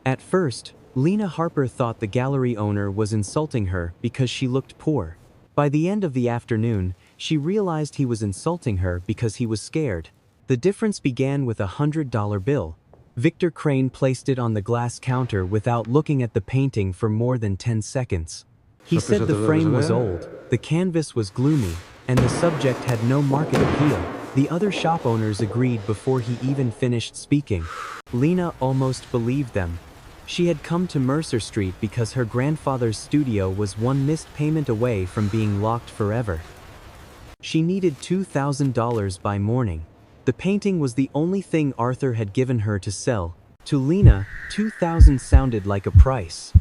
At first, Lena Harper thought the gallery owner was insulting her because she looked poor. By the end of the afternoon, she realized he was insulting her because he was scared. The difference began with $100 bill. Victor Crane placed it on the glass counter without looking at the painting for more than 10 seconds. He said the frame was old, the canvas was gloomy, and the subject had no market appeal. The other shop owners agreed before he even finished speaking. Lena almost believed them. She had come to Mercer Street because her grandfather's studio was one missed payment away from being locked forever. She needed $2,000 by morning. The painting was the only thing Arthur had given her to sell. To Lena, $2,000 sounded like a price.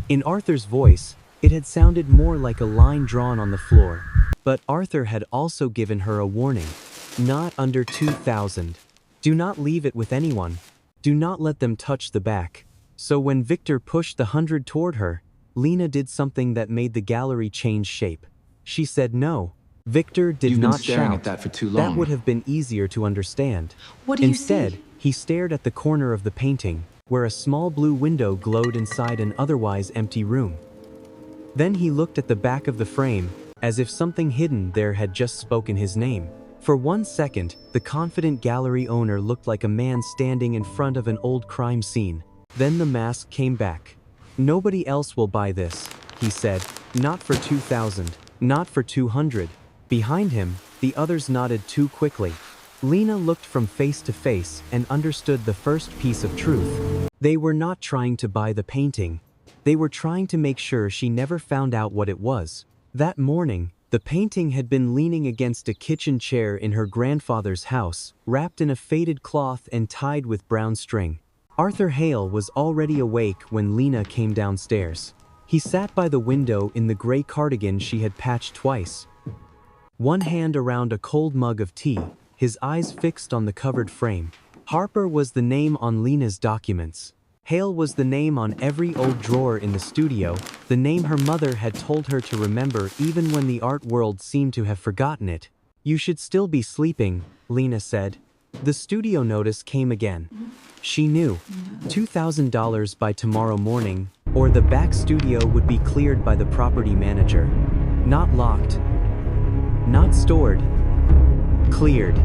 In Arthur's voice, it had sounded more like a line drawn on the floor. But Arthur had also given her a warning. Not under $2,000. Do not leave it with anyone. Do not let them touch the back. So when Victor pushed the 100 toward her, Lena did something that made the gallery change shape. She said no. Victor did not shout. You've been staring at that for too long. That would have been easier to understand. What do you Instead, see? he stared at the corner of the painting, where a small blue window glowed inside an otherwise empty room. Then he looked at the back of the frame, as if something hidden there had just spoken his name. For 1 second, the confident gallery owner looked like a man standing in front of an old crime scene. Then the mask came back. Nobody else will buy this, he said. Not for $2,000. Not for $200. Behind him, the others nodded too quickly. Lena looked from face to face and understood the first piece of truth. They were not trying to buy the painting. They were trying to make sure she never found out what it was. That morning, the painting had been leaning against a kitchen chair in her grandfather's house, wrapped in a faded cloth and tied with brown string. Arthur Hale was already awake when Lena came downstairs. He sat by the window in the gray cardigan she had patched twice. One hand around a cold mug of tea, his eyes fixed on the covered frame. Harper was the name on Lena's documents. Hale was the name on every old drawer in the studio, the name her mother had told her to remember even when the art world seemed to have forgotten it. You should still be sleeping, Lena said. The studio notice came again. She knew. $2,000 by tomorrow morning, or the back studio would be cleared by the property manager. Not locked. Not stored. Cleared.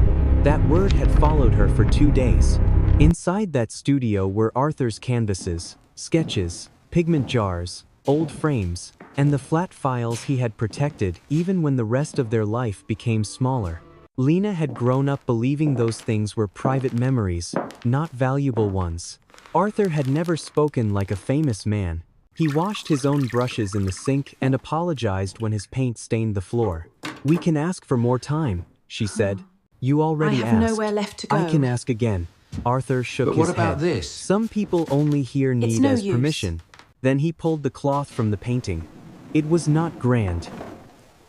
That word had followed her for 2 days. Inside that studio were Arthur's canvases, sketches, pigment jars, old frames, and the flat files he had protected even when the rest of their life became smaller. Lena had grown up believing those things were private memories, not valuable ones. Arthur had never spoken like a famous man. He washed his own brushes in the sink and apologized when his paint stained the floor. We can ask for more time, she said. You already asked. I have nowhere left to go. I can ask again. Arthur shook his head. But what about this? Some people only here need no as use. permission. Then he pulled the cloth from the painting. It was not grand.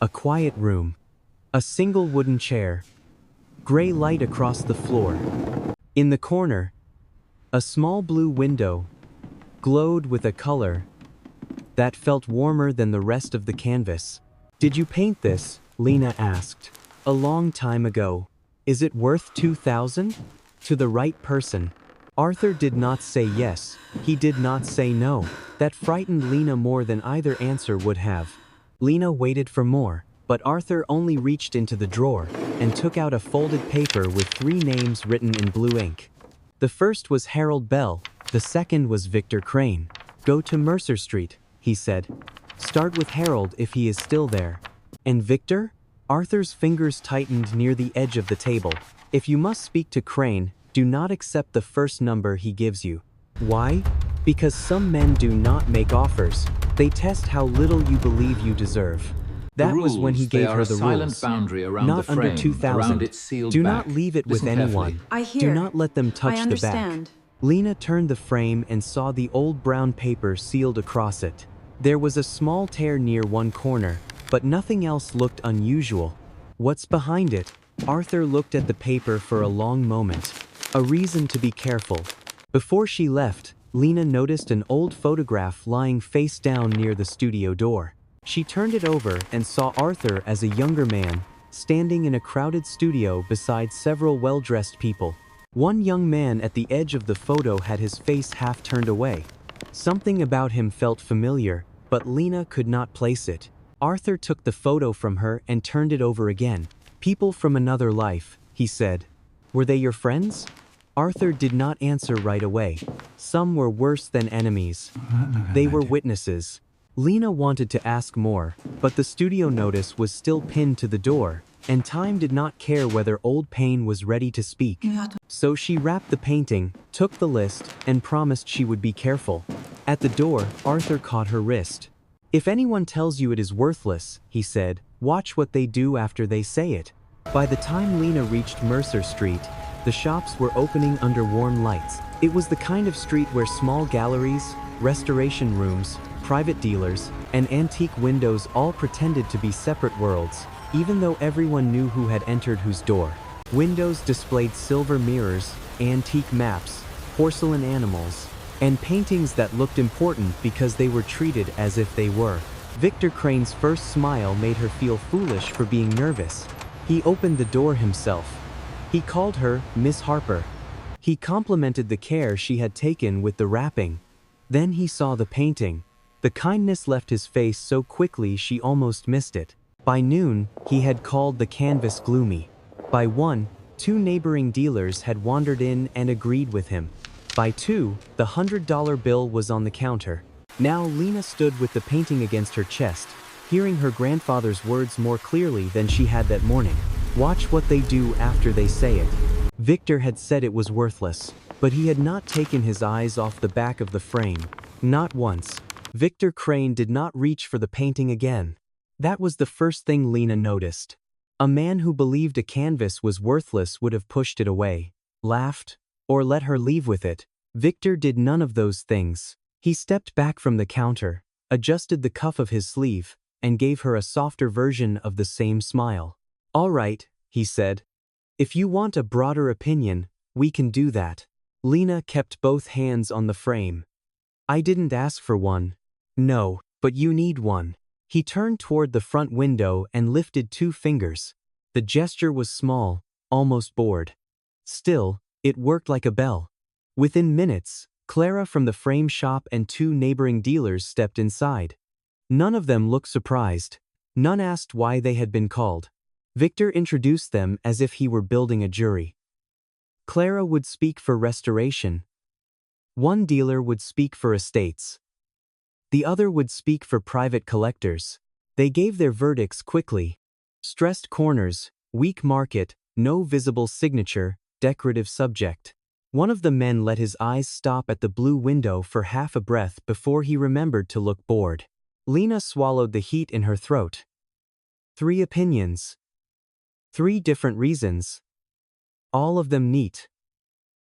A quiet room. A single wooden chair. Gray light across the floor. In the corner, a small blue window glowed with a color that felt warmer than the rest of the canvas. Did you paint this? Lena asked. A long time ago. Is it worth $2,000? To the right person. Arthur did not say yes. He did not say no. That frightened Lena more than either answer would have. Lena waited for more, but Arthur only reached into the drawer and took out a folded paper with 3 names written in blue ink. The first was Harold Bell. The second was Victor Crane. Go to Mercer Street, he said. Start with Harold if he is still there. And Victor? Arthur's fingers tightened near the edge of the table. If you must speak to Crane, do not accept the first number he gives you. Why? Because some men do not make offers. They test how little you believe you deserve. That was when he gave her the rules. Not under $2,000. Do not leave it with anyone. I hear. Do not let them touch I the understand. back. Lena turned the frame and saw the old brown paper sealed across it. There was a small tear near one corner, but nothing else looked unusual. What's behind it? Arthur looked at the paper for a long moment. A reason to be careful. Before she left, Lena noticed an old photograph lying face down near the studio door. She turned it over and saw Arthur as a younger man, standing in a crowded studio beside several well-dressed people. One young man at the edge of the photo had his face half turned away. Something about him felt familiar, but Lena could not place it. Arthur took the photo from her and turned it over again. "People from another life," he said. "Were they your friends?" Arthur did not answer right away. "Some were worse than enemies. They were witnesses." Lena wanted to ask more, but the studio notice was still pinned to the door, and time did not care whether old Payne was ready to speak. So she wrapped the painting, took the list, and promised she would be careful. At the door, Arthur caught her wrist. "If anyone tells you it is worthless," he said, "watch what they do after they say it." By the time Lena reached Mercer Street, the shops were opening under warm lights. It was the kind of street where small galleries, restoration rooms, private dealers, and antique windows all pretended to be separate worlds, even though everyone knew who had entered whose door. Windows displayed silver mirrors, antique maps, porcelain animals, and paintings that looked important because they were treated as if they were. Victor Crane's first smile made her feel foolish for being nervous. He opened the door himself. He called her Miss Harper. He complimented the care she had taken with the wrapping. Then he saw the painting. The kindness left his face so quickly she almost missed it. By noon, he had called the canvas gloomy. By 1, 2 neighboring dealers had wandered in and agreed with him. By 2, the $100 bill was on the counter. Now Lena stood with the painting against her chest, hearing her grandfather's words more clearly than she had that morning. "Watch what they do after they say it." Victor had said it was worthless, but he had not taken his eyes off the back of the frame. Not once. Victor Crane did not reach for the painting again. That was the first thing Lena noticed. A man who believed a canvas was worthless would have pushed it away, laughed, or let her leave with it. Victor did none of those things. He stepped back from the counter, adjusted the cuff of his sleeve, and gave her a softer version of the same smile. "All right," he said. "If you want a broader opinion, we can do that." Lena kept both hands on the frame. "I didn't ask for one." "No, but you need one." He turned toward the front window and lifted 2 fingers. The gesture was small, almost bored. Still, it worked like a bell. Within minutes, Clara from the frame shop and 2 neighboring dealers stepped inside. None of them looked surprised. None asked why they had been called. Victor introduced them as if he were building a jury. Clara would speak for restoration. One dealer would speak for estates. The other would speak for private collectors. They gave their verdicts quickly. Stressed corners, weak market, no visible signature, decorative subject. One of the men let his eyes stop at the blue window for half a breath before he remembered to look bored. Lena swallowed the heat in her throat. 3 opinions. 3 different reasons. All of them neat.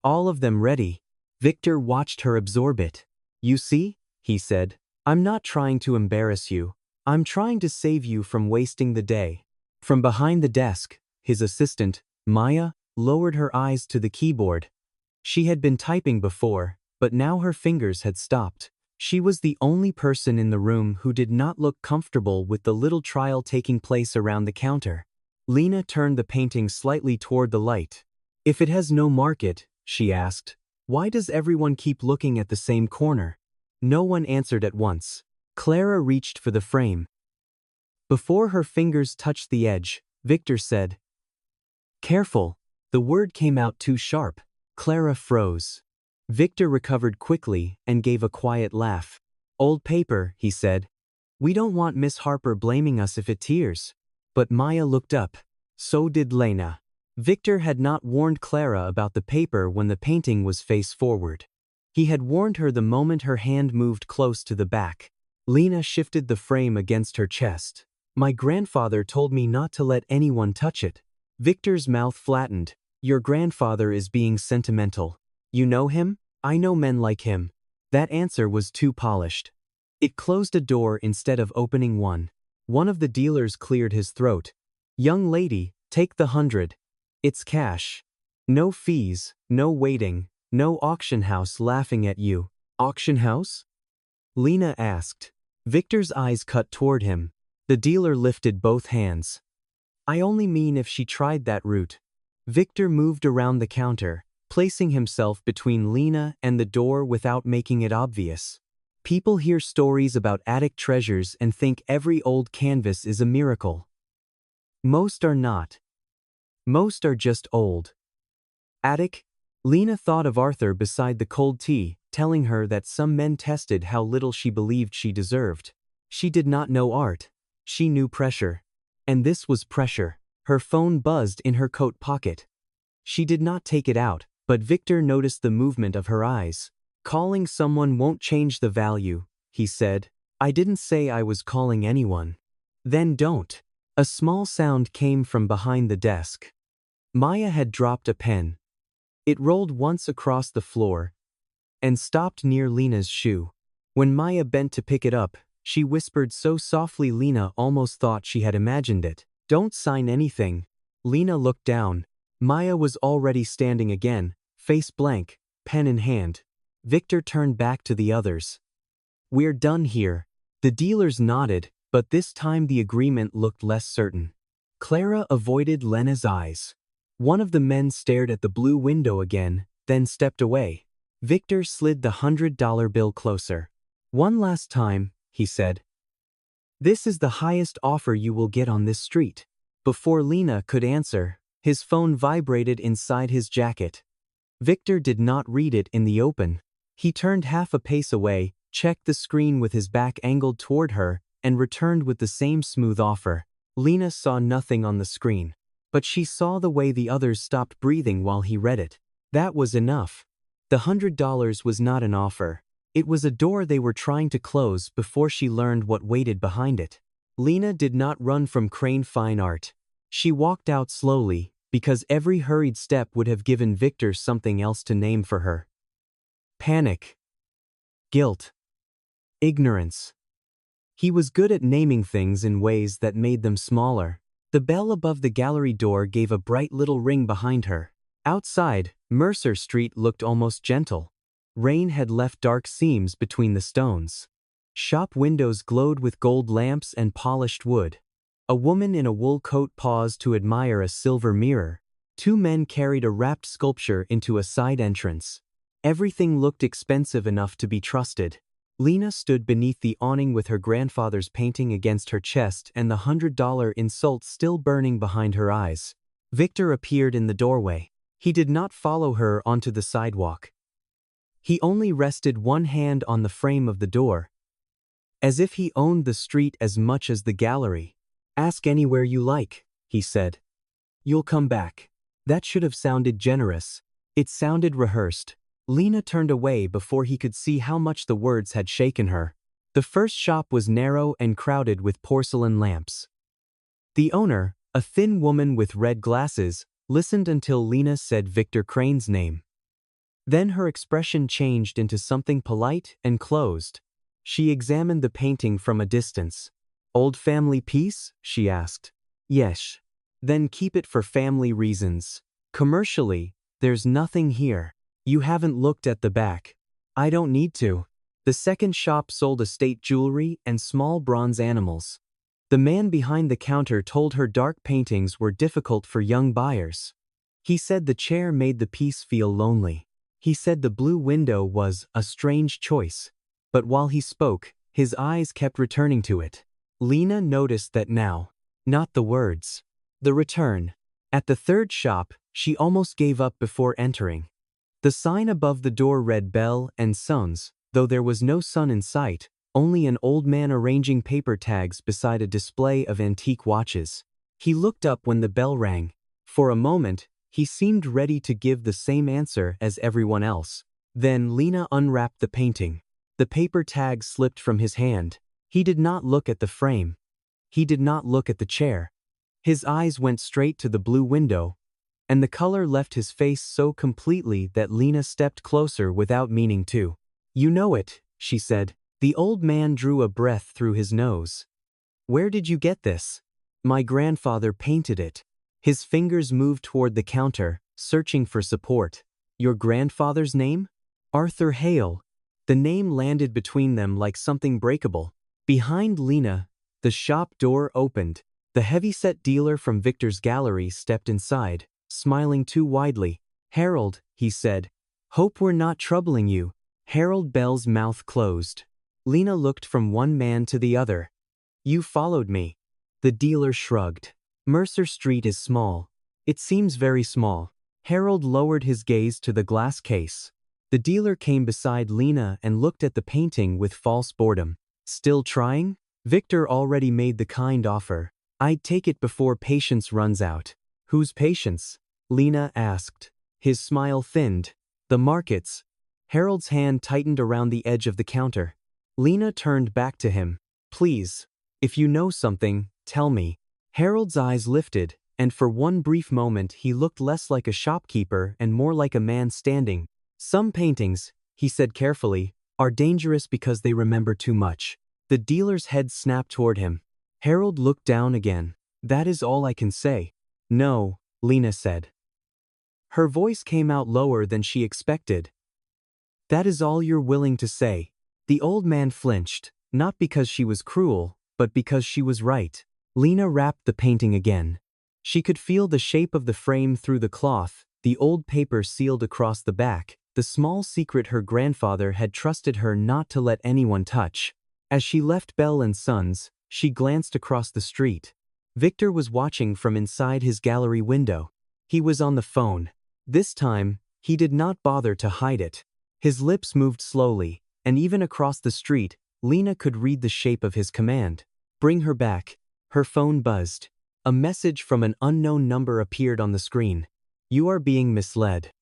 All of them ready. Victor watched her absorb it. "You see," he said, "I'm not trying to embarrass you. I'm trying to save you from wasting the day." From behind the desk, his assistant, Maya, lowered her eyes to the keyboard. She had been typing before, but now her fingers had stopped. She was the only person in the room who did not look comfortable with the little trial taking place around the counter. Lena turned the painting slightly toward the light. "If it has no market," she asked, "why does everyone keep looking at the same corner?" No one answered at once. Clara reached for the frame. Before her fingers touched the edge, Victor said, "Careful." The word came out too sharp. Clara froze. Victor recovered quickly and gave a quiet laugh. "Old paper," he said. "We don't want Miss Harper blaming us if it tears." But Maya looked up. So did Lena. Victor had not warned Clara about the paper when the painting was face forward. He had warned her the moment her hand moved close to the back. Lena shifted the frame against her chest. "My grandfather told me not to let anyone touch it." Victor's mouth flattened. "Your grandfather is being sentimental. You know him? I know men like him." That answer was too polished. It closed a door instead of opening one. One of the dealers cleared his throat. "Young lady, take the 100. It's cash. No fees, no waiting, no auction house laughing at you." "Auction house?" Lena asked. Victor's eyes cut toward him. The dealer lifted both hands. "I only mean if she tried that route." Victor moved around the counter, placing himself between Lena and the door without making it obvious. People hear stories about attic treasures and think every old canvas is a miracle. Most are not. Most are just old. Attic? Lena thought of Arthur beside the cold tea, telling her that some men tested how little she believed she deserved. She did not know art. She knew pressure. And this was pressure. Her phone buzzed in her coat pocket. She did not take it out, but Victor noticed the movement of her eyes. Calling someone won't change the value, he said. I didn't say I was calling anyone. Then don't. A small sound came from behind the desk. Maya had dropped a pen. It rolled once across the floor and stopped near Lena's shoe. When Maya bent to pick it up, she whispered so softly Lena almost thought she had imagined it. Don't sign anything. Lena looked down. Maya was already standing again, face blank, pen in hand. Victor turned back to the others. We're done here. The dealers nodded, but this time the agreement looked less certain. Clara avoided Lena's eyes. One of the men stared at the blue window again, then stepped away. Victor slid the $100 bill closer. One last time, he said. This is the highest offer you will get on this street. Before Lena could answer, his phone vibrated inside his jacket. Victor did not read it in the open. He turned half a pace away, checked the screen with his back angled toward her, and returned with the same smooth offer. Lena saw nothing on the screen, but she saw the way the others stopped breathing while he read it. That was enough. The $100 was not an offer. It was a door they were trying to close before she learned what waited behind it. Lena did not run from Crane Fine Art. She walked out slowly, because every hurried step would have given Victor something else to name for her. Panic. Guilt. Ignorance. He was good at naming things in ways that made them smaller. The bell above the gallery door gave a bright little ring behind her. Outside, Mercer Street looked almost gentle. Rain had left dark seams between the stones. Shop windows glowed with gold lamps and polished wood. A woman in a wool coat paused to admire a silver mirror. Two men carried a wrapped sculpture into a side entrance. Everything looked expensive enough to be trusted. Lena stood beneath the awning with her grandfather's painting against her chest and the $100 insult still burning behind her eyes. Victor appeared in the doorway. He did not follow her onto the sidewalk. He only rested one hand on the frame of the door, as if he owned the street as much as the gallery. Ask anywhere you like, he said. You'll come back. That should have sounded generous. It sounded rehearsed. Lena turned away before he could see how much the words had shaken her. The first shop was narrow and crowded with porcelain lamps. The owner, a thin woman with red glasses, listened until Lena said Victor Crane's name. Then her expression changed into something polite and closed. She examined the painting from a distance. Old family piece? She asked. Yes. Then keep it for family reasons. Commercially, there's nothing here. You haven't looked at the back. I don't need to. The second shop sold estate jewelry and small bronze animals. The man behind the counter told her dark paintings were difficult for young buyers. He said the chair made the piece feel lonely. He said the blue window was a strange choice. But while he spoke, his eyes kept returning to it. Lena noticed that now. Not the words. The return. At the third shop, she almost gave up before entering. The sign above the door read Bell and Sons, though there was no son in sight, only an old man arranging paper tags beside a display of antique watches. He looked up when the bell rang. For a moment, he seemed ready to give the same answer as everyone else. Then Lena unwrapped the painting. The paper tag slipped from his hand. He did not look at the frame. He did not look at the chair. His eyes went straight to the blue window, and the color left his face so completely that Lena stepped closer without meaning to. You know it, she said. The old man drew a breath through his nose. Where did you get this? My grandfather painted it. His fingers moved toward the counter, searching for support. Your grandfather's name? Arthur Hale. The name landed between them like something breakable. Behind Lena, the shop door opened. The heavy-set dealer from Victor's gallery stepped inside, smiling too widely. Harold, he said. Hope we're not troubling you. Harold Bell's mouth closed. Lena looked from one man to the other. You followed me. The dealer shrugged. Mercer Street is small. It seems very small. Harold lowered his gaze to the glass case. The dealer came beside Lena and looked at the painting with false boredom. Still trying? Victor already made the kind offer. I'd take it before patience runs out. Whose patience? Lena asked. His smile thinned. The market's. Harold's hand tightened around the edge of the counter. Lena turned back to him. Please. If you know something, tell me. Harold's eyes lifted, and for one brief moment he looked less like a shopkeeper and more like a man standing. Some paintings, he said carefully, are dangerous because they remember too much. The dealer's head snapped toward him. Harold looked down again. That is all I can say. No, Lena said. Her voice came out lower than she expected. That is all you're willing to say. The old man flinched, not because she was cruel, but because she was right. Lena wrapped the painting again. She could feel the shape of the frame through the cloth, the old paper sealed across the back, the small secret her grandfather had trusted her not to let anyone touch. As she left Bell and Sons, she glanced across the street. Victor was watching from inside his gallery window. He was on the phone. This time, he did not bother to hide it. His lips moved slowly, and even across the street, Lena could read the shape of his command. Bring her back. Her phone buzzed. A message from an unknown number appeared on the screen. You are being misled.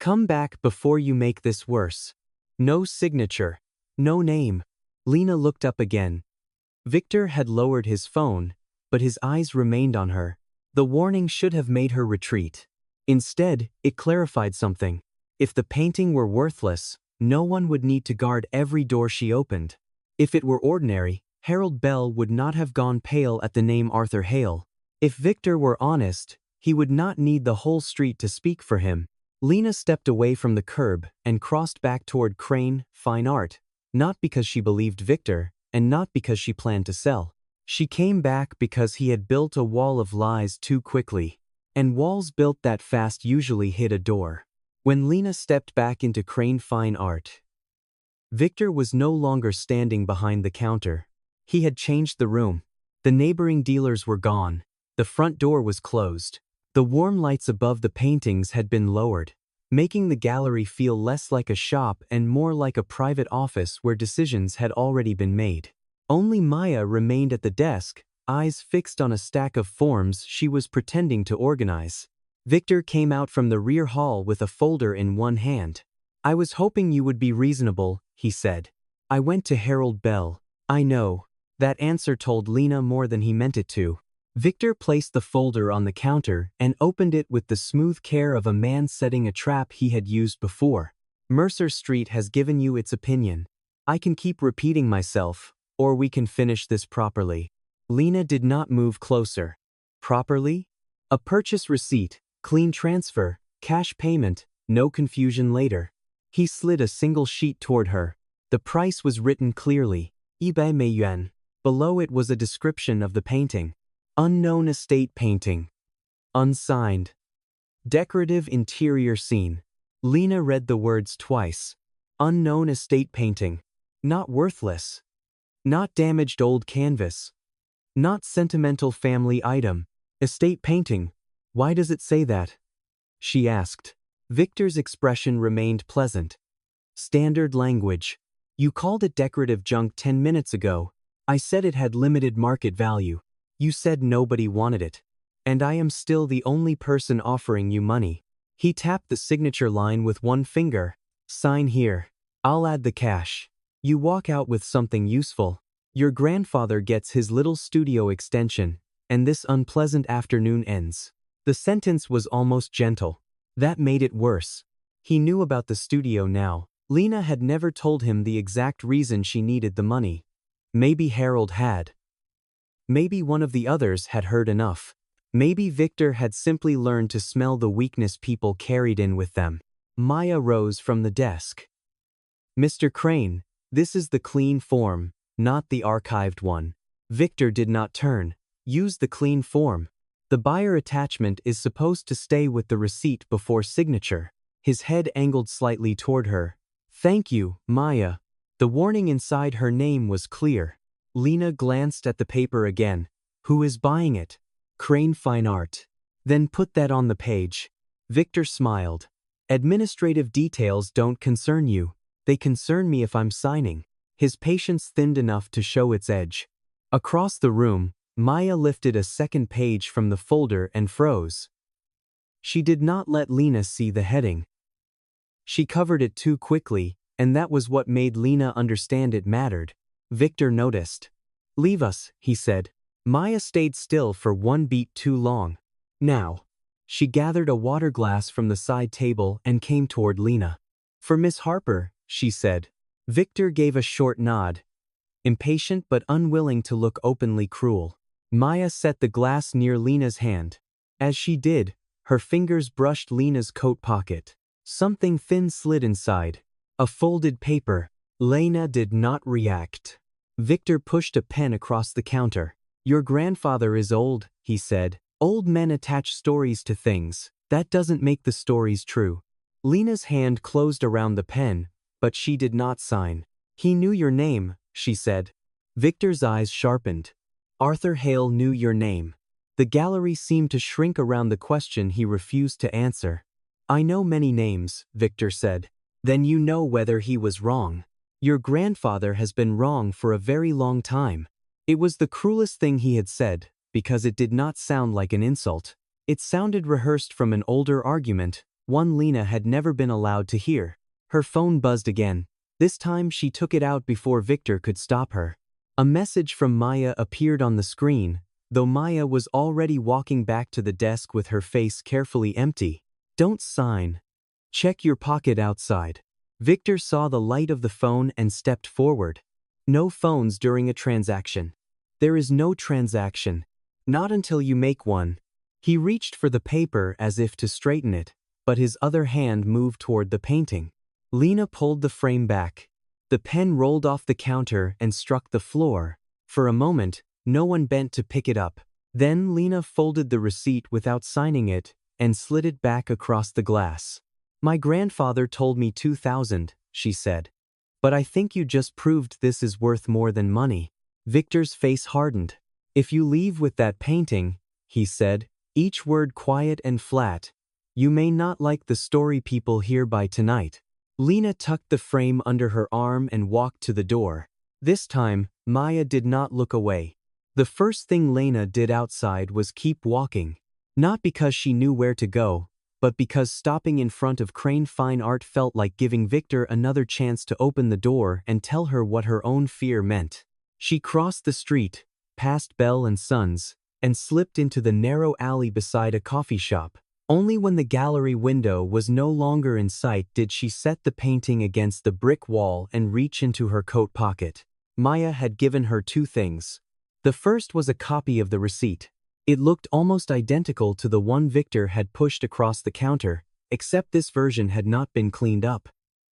Come back before you make this worse. No signature. No name. Lena looked up again. Victor had lowered his phone, but his eyes remained on her. The warning should have made her retreat. Instead, it clarified something. If the painting were worthless, no one would need to guard every door she opened. If it were ordinary, Harold Bell would not have gone pale at the name Arthur Hale. If Victor were honest, he would not need the whole street to speak for him. Lena stepped away from the curb and crossed back toward Crane Fine Art, not because she believed Victor, and not because she planned to sell. She came back because he had built a wall of lies too quickly. And walls built that fast usually hid a door. When Lena stepped back into Crane Fine Art, Victor was no longer standing behind the counter. He had changed the room. The neighboring dealers were gone. The front door was closed. The warm lights above the paintings had been lowered, making the gallery feel less like a shop and more like a private office where decisions had already been made. Only Maya remained at the desk, eyes fixed on a stack of forms she was pretending to organize. Victor came out from the rear hall with a folder in one hand. I was hoping you would be reasonable, he said. I went to Harold Bell. I know. That answer told Lena more than he meant it to. Victor placed the folder on the counter and opened it with the smooth care of a man setting a trap he had used before. Mercer Street has given you its opinion. I can keep repeating myself, or we can finish this properly. Lena did not move closer. Properly? A purchase receipt, clean transfer, cash payment, no confusion later. He slid a single sheet toward her. The price was written clearly, 100 yuan. Below it was a description of the painting. Unknown estate painting. Unsigned. Decorative interior scene. Lena read the words twice. Unknown estate painting. Not worthless. Not damaged old canvas. Not sentimental family item. Estate painting. Why does it say that? She asked. Victor's expression remained pleasant. Standard language. You called it decorative junk 10 minutes ago. I said it had limited market value. You said nobody wanted it. And I am still the only person offering you money. He tapped the signature line with one finger. Sign here. I'll add the cash. You walk out with something useful. Your grandfather gets his little studio extension, and this unpleasant afternoon ends. The sentence was almost gentle. That made it worse. He knew about the studio now. Lena had never told him the exact reason she needed the money. Maybe Harold had. Maybe one of the others had heard enough. Maybe Victor had simply learned to smell the weakness people carried in with them. Maya rose from the desk. Mr. Crane, this is the clean form, not the archived one. Victor did not turn. Use the clean form. The buyer attachment is supposed to stay with the receipt before signature. His head angled slightly toward her. Thank you, Maya. The warning inside her name was clear. Lena glanced at the paper again. Who is buying it? Crane Fine Art. Then put that on the page. Victor smiled. Administrative details don't concern you. They concern me if I'm signing. His patience thinned enough to show its edge. Across the room, Maya lifted a second page from the folder and froze. She did not let Lena see the heading. She covered it too quickly, and that was what made Lena understand it mattered. Victor noticed. Leave us, he said. Maya stayed still for one beat too long. Now. She gathered a water glass from the side table and came toward Lena. For Miss Harper, she said. Victor gave a short nod. Impatient but unwilling to look openly cruel. Maya set the glass near Lena's hand. As she did, her fingers brushed Lena's coat pocket. Something thin slid inside. A folded paper. Lena did not react. Victor pushed a pen across the counter. Your grandfather is old, he said. Old men attach stories to things. That doesn't make the stories true. Lena's hand closed around the pen, but she did not sign. He knew your name, she said. Victor's eyes sharpened. Arthur Hale knew your name. The gallery seemed to shrink around the question he refused to answer. I know many names, Victor said. Then you know whether he was wrong. Your grandfather has been wrong for a very long time. It was the cruelest thing he had said, because it did not sound like an insult. It sounded rehearsed from an older argument, one Lena had never been allowed to hear. Her phone buzzed again. This time she took it out before Victor could stop her. A message from Maya appeared on the screen, though Maya was already walking back to the desk with her face carefully empty. Don't sign. Check your pocket outside. Victor saw the light of the phone and stepped forward. No phones during a transaction. There is no transaction. Not until you make one. He reached for the paper as if to straighten it, but his other hand moved toward the painting. Lena pulled the frame back. The pen rolled off the counter and struck the floor. For a moment, no one bent to pick it up. Then Lena folded the receipt without signing it and slid it back across the glass. My grandfather told me 2,000, she said. But I think you just proved this is worth more than money. Victor's face hardened. If you leave with that painting, he said, each word quiet and flat, you may not like the story people hear by tonight. Lena tucked the frame under her arm and walked to the door. This time, Maya did not look away. The first thing Lena did outside was keep walking. Not because she knew where to go, but because stopping in front of Crane Fine Art felt like giving Victor another chance to open the door and tell her what her own fear meant. She crossed the street, past Bell and Sons, and slipped into the narrow alley beside a coffee shop. Only when the gallery window was no longer in sight did she set the painting against the brick wall and reach into her coat pocket. Maya had given her two things. The first was a copy of the receipt. It looked almost identical to the one Victor had pushed across the counter, except this version had not been cleaned up.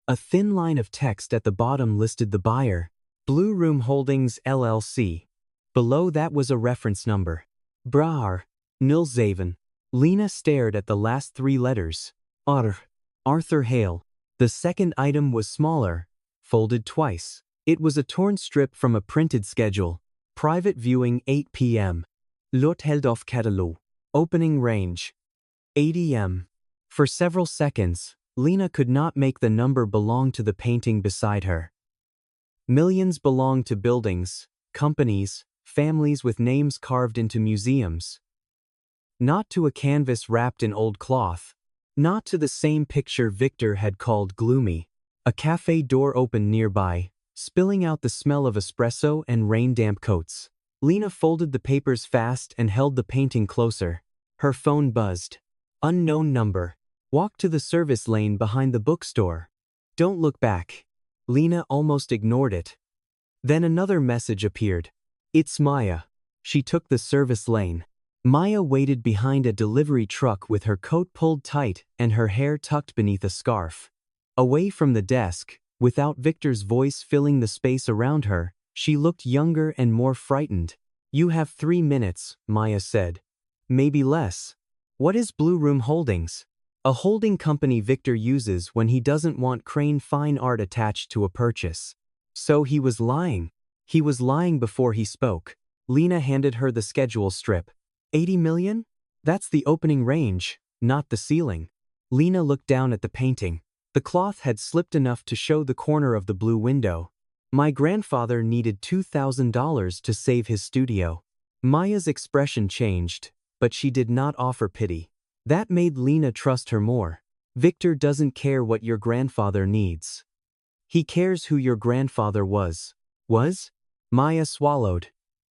A thin line of text at the bottom listed the buyer, Blue Room Holdings LLC. Below that was a reference number. Braar, Nilshaven. Lena stared at the last three letters. Arthur Hale. The second item was smaller, folded twice. It was a torn strip from a printed schedule. Private viewing 8 p.m. Lotheldorf Catalog. Opening range 80 m. For several seconds, Lena could not make the number belong to the painting beside her. Millions belong to buildings, companies, families with names carved into museums. Not to a canvas wrapped in old cloth. Not to the same picture Victor had called gloomy. A cafe door opened nearby, spilling out the smell of espresso and rain-damp coats. Lena folded the papers fast and held the painting closer. Her phone buzzed. Unknown number. Walk to the service lane behind the bookstore. Don't look back. Lena almost ignored it. Then another message appeared. It's Maya. She took the service lane. Maya waited behind a delivery truck with her coat pulled tight and her hair tucked beneath a scarf. Away from the desk, without Victor's voice filling the space around her, she looked younger and more frightened. You have 3 minutes, Maya said. Maybe less. What is Blue Room Holdings? A holding company Victor uses when he doesn't want Crane Fine Art attached to a purchase. So he was lying. He was lying before he spoke. Lena handed her the schedule strip. 80 million? That's the opening range, not the ceiling. Lena looked down at the painting. The cloth had slipped enough to show the corner of the blue window. My grandfather needed $2,000 to save his studio. Maya's expression changed, but she did not offer pity. That made Lena trust her more. Victor doesn't care what your grandfather needs. He cares who your grandfather was. Was? Maya swallowed.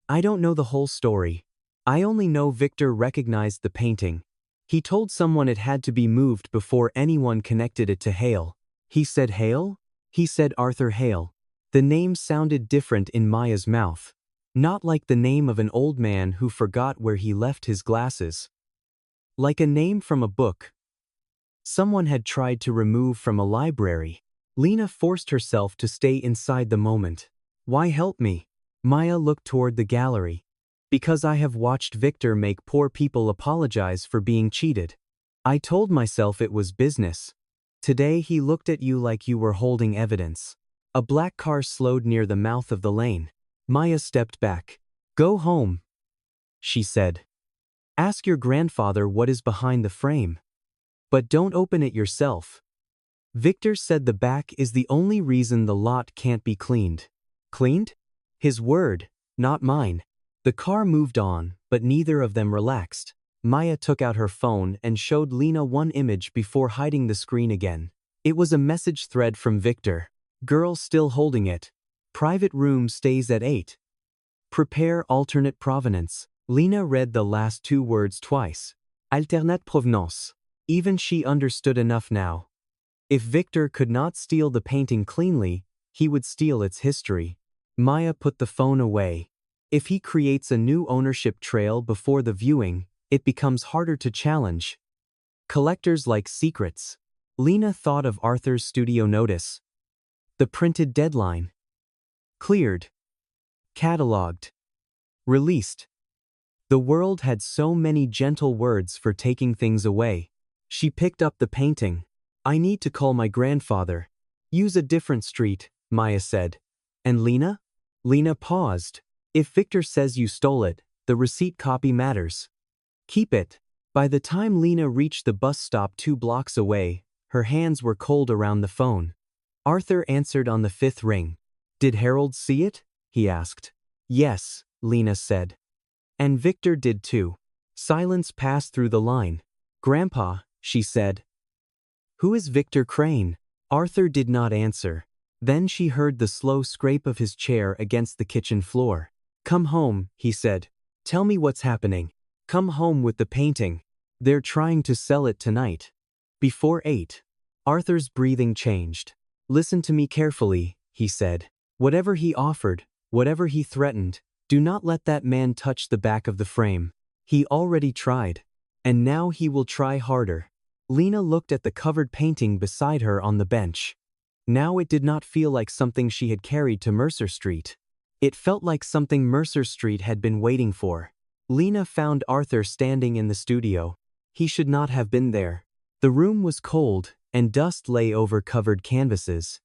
I don't know the whole story. I only know Victor recognized the painting. He told someone it had to be moved before anyone connected it to Hale. He said Hale? He said Arthur Hale. The name sounded different in Maya's mouth. Not like the name of an old man who forgot where he left his glasses. Like a name from a book someone had tried to remove from a library. Lena forced herself to stay inside the moment. Why help me? Maya looked toward the gallery. Because I have watched Victor make poor people apologize for being cheated. I told myself it was business. Today he looked at you like you were holding evidence. A black car slowed near the mouth of the lane. Maya stepped back. Go home, she said. Ask your grandfather what is behind the frame. But don't open it yourself. Victor said the back is the only reason the lot can't be cleaned. Cleaned? His word, not mine. The car moved on, but neither of them relaxed. Maya took out her phone and showed Lena one image before hiding the screen again. It was a message thread from Victor. Girl still holding it. Private room stays at 8. Prepare alternate provenance. Lena read the last two words twice. Alternate provenance. Even she understood enough now. If Victor could not steal the painting cleanly, he would steal its history. Maya put the phone away. If he creates a new ownership trail before the viewing, it becomes harder to challenge. Collectors like secrets. Lena thought of Arthur's studio notice. The printed deadline. Cleared. Catalogued. Released. The world had so many gentle words for taking things away. She picked up the painting. I need to call my grandfather. Use a different street, Maya said. And Lena? Lena paused. If Victor says you stole it, the receipt copy matters. Keep it. By the time Lena reached the bus stop 2 blocks away, her hands were cold around the phone. Arthur answered on the 5th ring. Did Harold see it? He asked. Yes, Lena said. And Victor did too. Silence passed through the line. Grandpa, she said. Who is Victor Crane? Arthur did not answer. Then she heard the slow scrape of his chair against the kitchen floor. Come home, he said. Tell me what's happening. Come home with the painting. They're trying to sell it tonight. Before 8. Arthur's breathing changed. Listen to me carefully, he said. Whatever he offered, whatever he threatened, do not let that man touch the back of the frame. He already tried. And now he will try harder. Lena looked at the covered painting beside her on the bench. Now it did not feel like something she had carried to Mercer Street. It felt like something Mercer Street had been waiting for. Lena found Arthur standing in the studio. He should not have been there. The room was cold, and dust lay over covered canvases.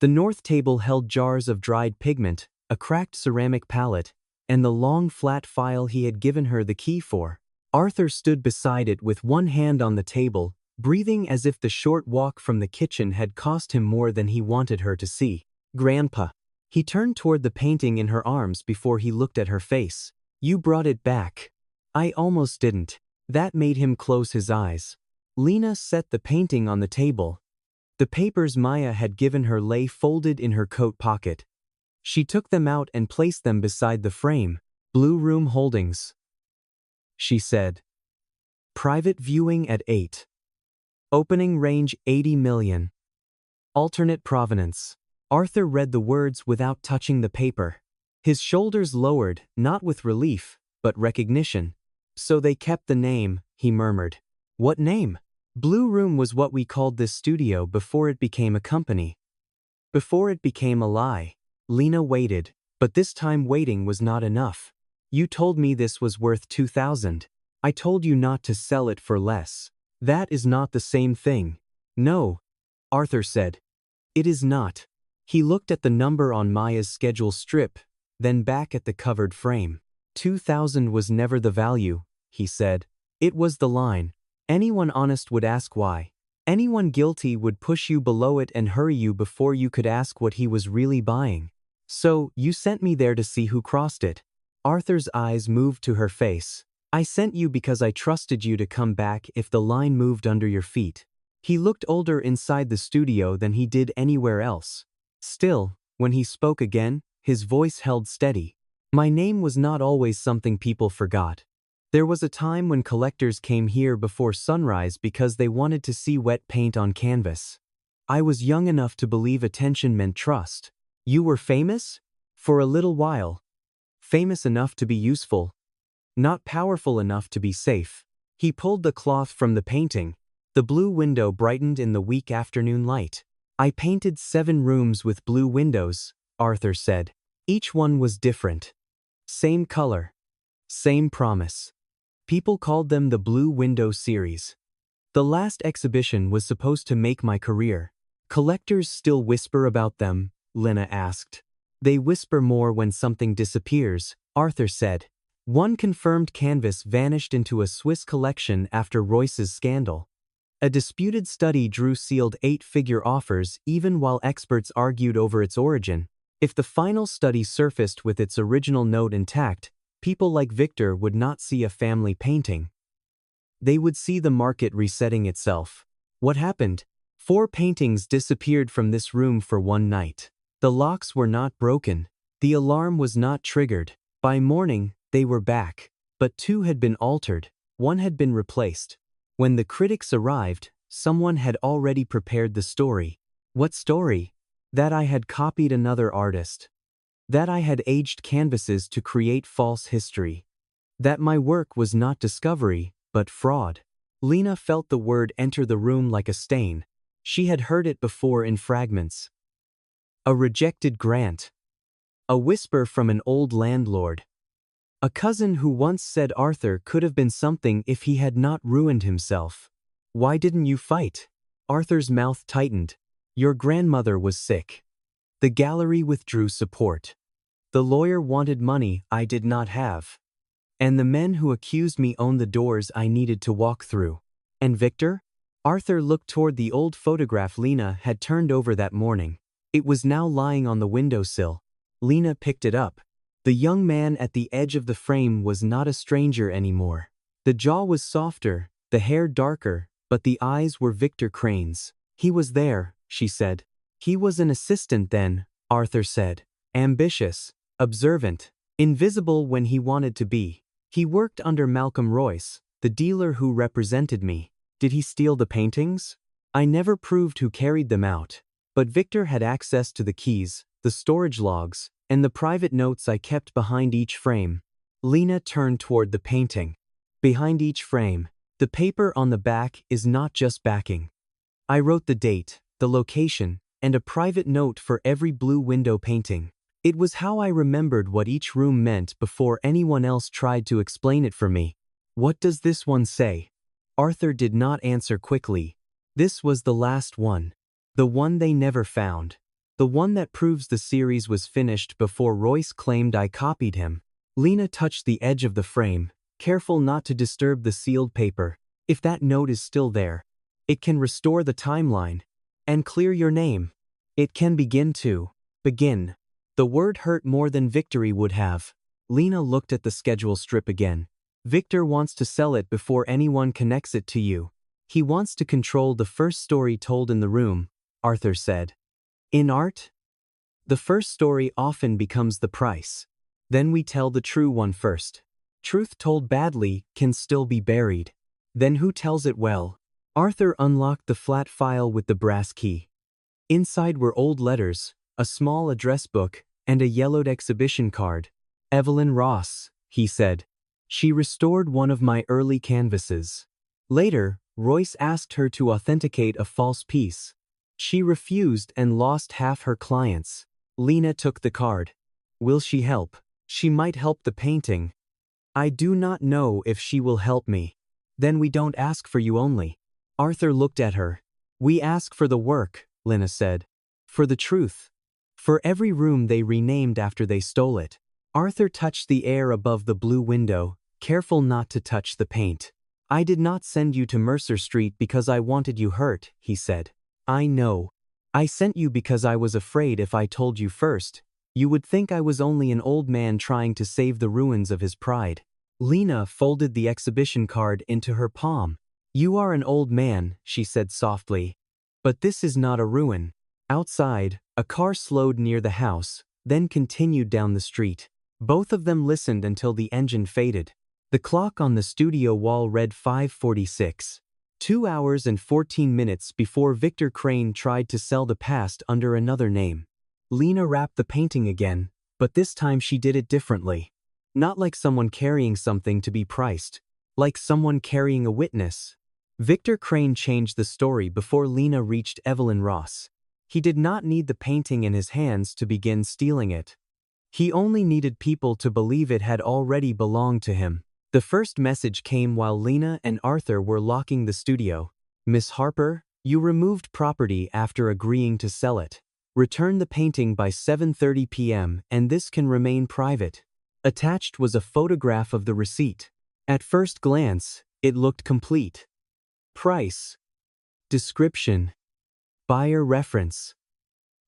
The north table held jars of dried pigment, a cracked ceramic palette, and the long flat file he had given her the key for. Arthur stood beside it with one hand on the table, breathing as if the short walk from the kitchen had cost him more than he wanted her to see. Grandpa. He turned toward the painting in her arms before he looked at her face. You brought it back. I almost didn't. That made him close his eyes. Lena set the painting on the table. The papers Maya had given her lay folded in her coat pocket. She took them out and placed them beside the frame. Blue Room Holdings, she said. Private viewing at 8. Opening range 80 million. Alternate provenance. Arthur read the words without touching the paper. His shoulders lowered, not with relief, but recognition. So they kept the name, he murmured. What name? Blue Room was what we called this studio before it became a company. Before it became a lie. Lena waited, but this time waiting was not enough. You told me this was worth 2,000. I told you not to sell it for less. That is not the same thing. No, Arthur said. It is not. He looked at the number on Maya's schedule strip, then back at the covered frame. 2,000 was never the value, he said. It was the line. Anyone honest would ask why. Anyone guilty would push you below it and hurry you before you could ask what he was really buying. So, you sent me there to see who crossed it. Arthur's eyes moved to her face. I sent you because I trusted you to come back if the line moved under your feet. He looked older inside the studio than he did anywhere else. Still, when he spoke again, his voice held steady. My name was not always something people forgot. There was a time when collectors came here before sunrise because they wanted to see wet paint on canvas. I was young enough to believe attention meant trust. You were famous? For a little while. Famous enough to be useful. Not powerful enough to be safe. He pulled the cloth from the painting. The blue window brightened in the weak afternoon light. I painted 7 rooms with blue windows, Arthur said. Each one was different. Same color. Same promise. People called them the Blue Window series. The last exhibition was supposed to make my career. Collectors still whisper about them, Lena asked. They whisper more when something disappears, Arthur said. One confirmed canvas vanished into a Swiss collection after Royce's scandal. A disputed study drew sealed 8-figure offers even while experts argued over its origin. If the final study surfaced with its original note intact, people like Victor would not see a family painting. They would see the market resetting itself. What happened? 4 paintings disappeared from this room for one night. The locks were not broken. The alarm was not triggered. By morning, they were back. But 2 had been altered. 1 had been replaced. When the critics arrived, someone had already prepared the story. What story? That I had copied another artist. That I had aged canvases to create false history. That my work was not discovery, but fraud. Lena felt the word enter the room like a stain. She had heard it before in fragments. A rejected grant. A whisper from an old landlord. A cousin who once said Arthur could have been something if he had not ruined himself. Why didn't you fight? Arthur's mouth tightened. Your grandmother was sick. The gallery withdrew support. The lawyer wanted money I did not have. And the men who accused me owned the doors I needed to walk through. And Victor? Arthur looked toward the old photograph Lena had turned over that morning. It was now lying on the windowsill. Lena picked it up. The young man at the edge of the frame was not a stranger anymore. The jaw was softer, the hair darker, but the eyes were Victor Crane's. He was there, she said. He was an assistant then, Arthur said. Ambitious, observant, invisible when he wanted to be. He worked under Malcolm Royce, the dealer who represented me. Did he steal the paintings? I never proved who carried them out. But Victor had access to the keys, the storage logs, and the private notes I kept behind each frame. Lena turned toward the painting. Behind each frame, the paper on the back is not just backing. I wrote the date, the location, and a private note for every blue window painting. It was how I remembered what each room meant before anyone else tried to explain it for me. What does this one say? Arthur did not answer quickly. This was the last one. The one they never found. The one that proves the series was finished before Royce claimed I copied him. Lena touched the edge of the frame, careful not to disturb the sealed paper. If that note is still there, it can restore the timeline. And clear your name. It can begin. The word hurt more than victory would have. Lena looked at the schedule strip again. Victor wants to sell it before anyone connects it to you. He wants to control the first story told in the room, Arthur said. In art, the first story often becomes the price. Then we tell the true one first. Truth told badly can still be buried. Then who tells it well? Arthur unlocked the flat file with the brass key. Inside were old letters, a small address book, and a yellowed exhibition card. Evelyn Ross, he said. She restored one of my early canvases. Later, Royce asked her to authenticate a false piece. She refused and lost half her clients. Lena took the card. Will she help? She might help the painting. I do not know if she will help me. Then we don't ask for you only. Arthur looked at her. We ask for the work, Lena said. For the truth. For every room they renamed after they stole it. Arthur touched the air above the blue window, careful not to touch the paint. I did not send you to Mercer Street because I wanted you hurt, he said. I know. I sent you because I was afraid if I told you first, you would think I was only an old man trying to save the ruins of his pride. Lena folded the exhibition card into her palm. You are an old man, she said softly. But this is not a ruin. Outside, a car slowed near the house, then continued down the street. Both of them listened until the engine faded. The clock on the studio wall read 5:46. 2 hours and 14 minutes before Victor Crane tried to sell the past under another name. Lena wrapped the painting again, but this time she did it differently. Not like someone carrying something to be priced, like someone carrying a witness. Victor Crane changed the story before Lena reached Evelyn Ross. He did not need the painting in his hands to begin stealing it. He only needed people to believe it had already belonged to him. The first message came while Lena and Arthur were locking the studio. Miss Harper, you removed property after agreeing to sell it. Return the painting by 7:30 p.m. and this can remain private. Attached was a photograph of the receipt. At first glance, it looked complete. Price. Description. Buyer reference.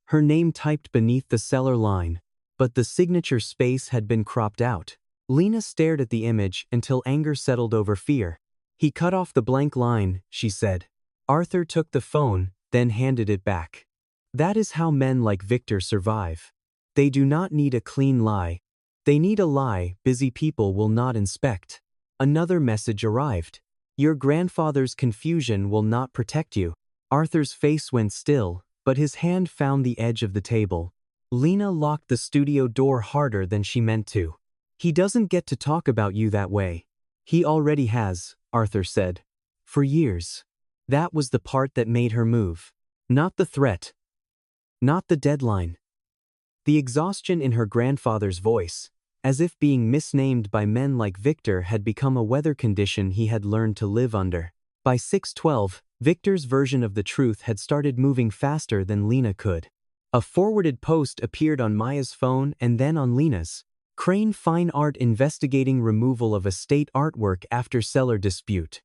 Her name typed beneath the seller line, but the signature space had been cropped out. Lena stared at the image until anger settled over fear. He cut off the blank line, she said. Arthur took the phone, then handed it back. That is how men like Victor survive. They do not need a clean lie. They need a lie busy people will not inspect. Another message arrived. Your grandfather's confusion will not protect you. Arthur's face went still, but his hand found the edge of the table. Lena locked the studio door harder than she meant to. He doesn't get to talk about you that way. He already has, Arthur said. For years. That was the part that made her move. Not the threat. Not the deadline. The exhaustion in her grandfather's voice, as if being misnamed by men like Victor had become a weather condition he had learned to live under. By 6:12, Victor's version of the truth had started moving faster than Lena could. A forwarded post appeared on Maya's phone and then on Lena's. Crane Fine Art investigating removal of estate artwork after seller dispute.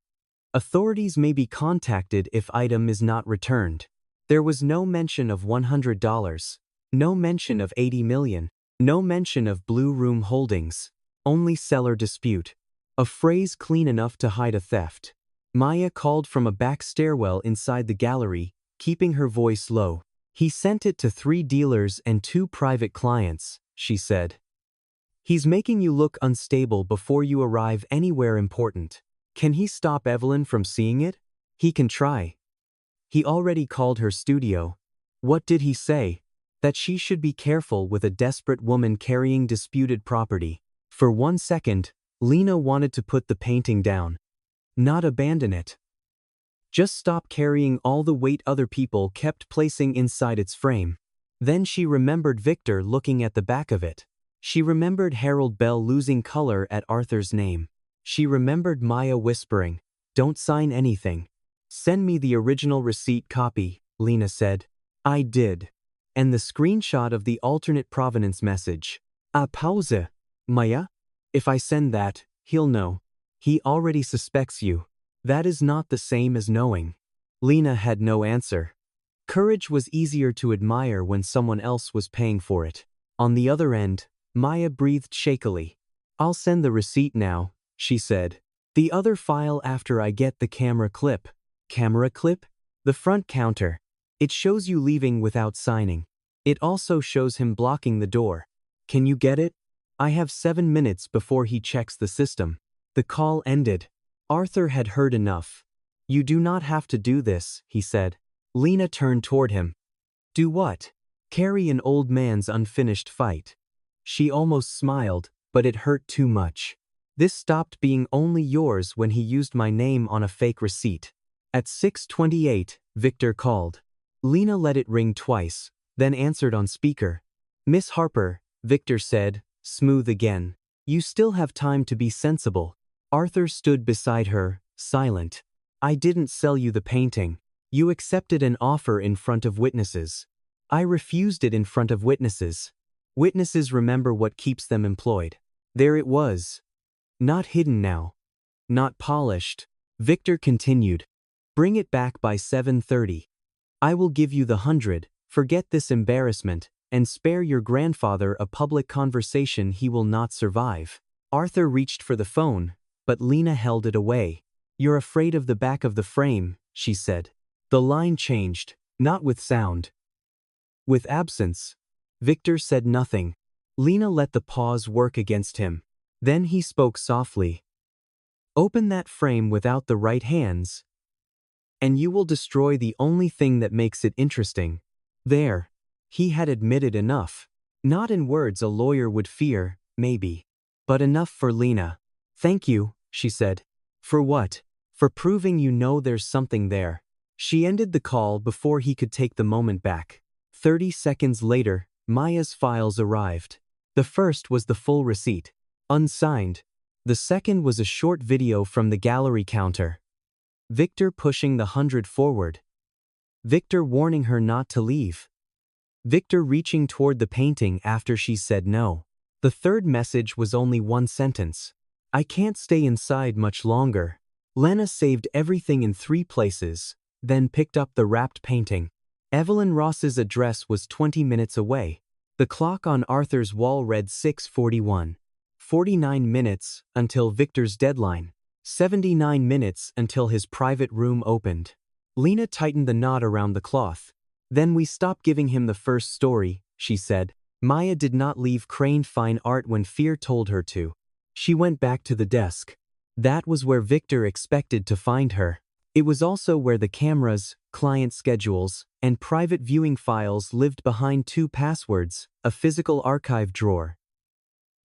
Authorities may be contacted if item is not returned. There was no mention of $100, no mention of $80 million, no mention of Blue Room Holdings, only seller dispute. A phrase clean enough to hide a theft. Maya called from a back stairwell inside the gallery, keeping her voice low. He sent it to 3 dealers and 2 private clients, she said. He's making you look unstable before you arrive anywhere important. Can he stop Evelyn from seeing it? He can try. He already called her studio. What did he say? That she should be careful with a desperate woman carrying disputed property. For 1 second, Lena wanted to put the painting down. Not abandon it. Just stop carrying all the weight other people kept placing inside its frame. Then she remembered Victor looking at the back of it. She remembered Harold Bell losing color at Arthur's name. She remembered Maya whispering, "Don't sign anything. Send me the original receipt copy," Lena said. I did. And the screenshot of the alternate provenance message. A pause. Maya? If I send that, he'll know. He already suspects you. That is not the same as knowing. Lena had no answer. Courage was easier to admire when someone else was paying for it. On the other end, Maya breathed shakily. I'll send the receipt now, she said. The other file after I get the camera clip. Camera clip? The front counter. It shows you leaving without signing. It also shows him blocking the door. Can you get it? I have 7 minutes before he checks the system. The call ended. Arthur had heard enough. You do not have to do this, he said. Lena turned toward him. Do what? Carry an old man's unfinished fight. She almost smiled, but it hurt too much. This stopped being only yours when he used my name on a fake receipt. At 6:28, Victor called. Lena let it ring twice, then answered on speaker. Miss Harper, Victor said, smooth again. You still have time to be sensible. Arthur stood beside her, silent. I didn't sell you the painting. You accepted an offer in front of witnesses. I refused it in front of witnesses. Witnesses remember what keeps them employed. There it was. Not hidden now. Not polished. Victor continued. Bring it back by 7:30. I will give you the 100, forget this embarrassment, and spare your grandfather a public conversation he will not survive. Arthur reached for the phone, but Lena held it away. You're afraid of the back of the frame, she said. The line changed, not with sound. With absence. Victor said nothing. Lena let the pause work against him. Then he spoke softly. Open that frame without the right hands, and you will destroy the only thing that makes it interesting. There. He had admitted enough. Not in words a lawyer would fear, maybe. But enough for Lena. Thank you, she said. For what? For proving you know there's something there. She ended the call before he could take the moment back. 30 seconds later, Maya's files arrived. The first was the full receipt. Unsigned. The second was a short video from the gallery counter. Victor pushing the 100 forward. Victor warning her not to leave. Victor reaching toward the painting after she said no. The third message was only one sentence. I can't stay inside much longer. Lena saved everything in 3 places, then picked up the wrapped painting. Evelyn Ross's address was 20 minutes away. The clock on Arthur's wall read 6:41. 49 minutes until Victor's deadline. 79 minutes until his private room opened. Lena tightened the knot around the cloth. Then we stopped giving him the first story, she said. Maya did not leave Crane Fine Art when fear told her to. She went back to the desk. That was where Victor expected to find her. It was also where the cameras, client schedules, and private viewing files lived behind 2 passwords, a physical archive drawer,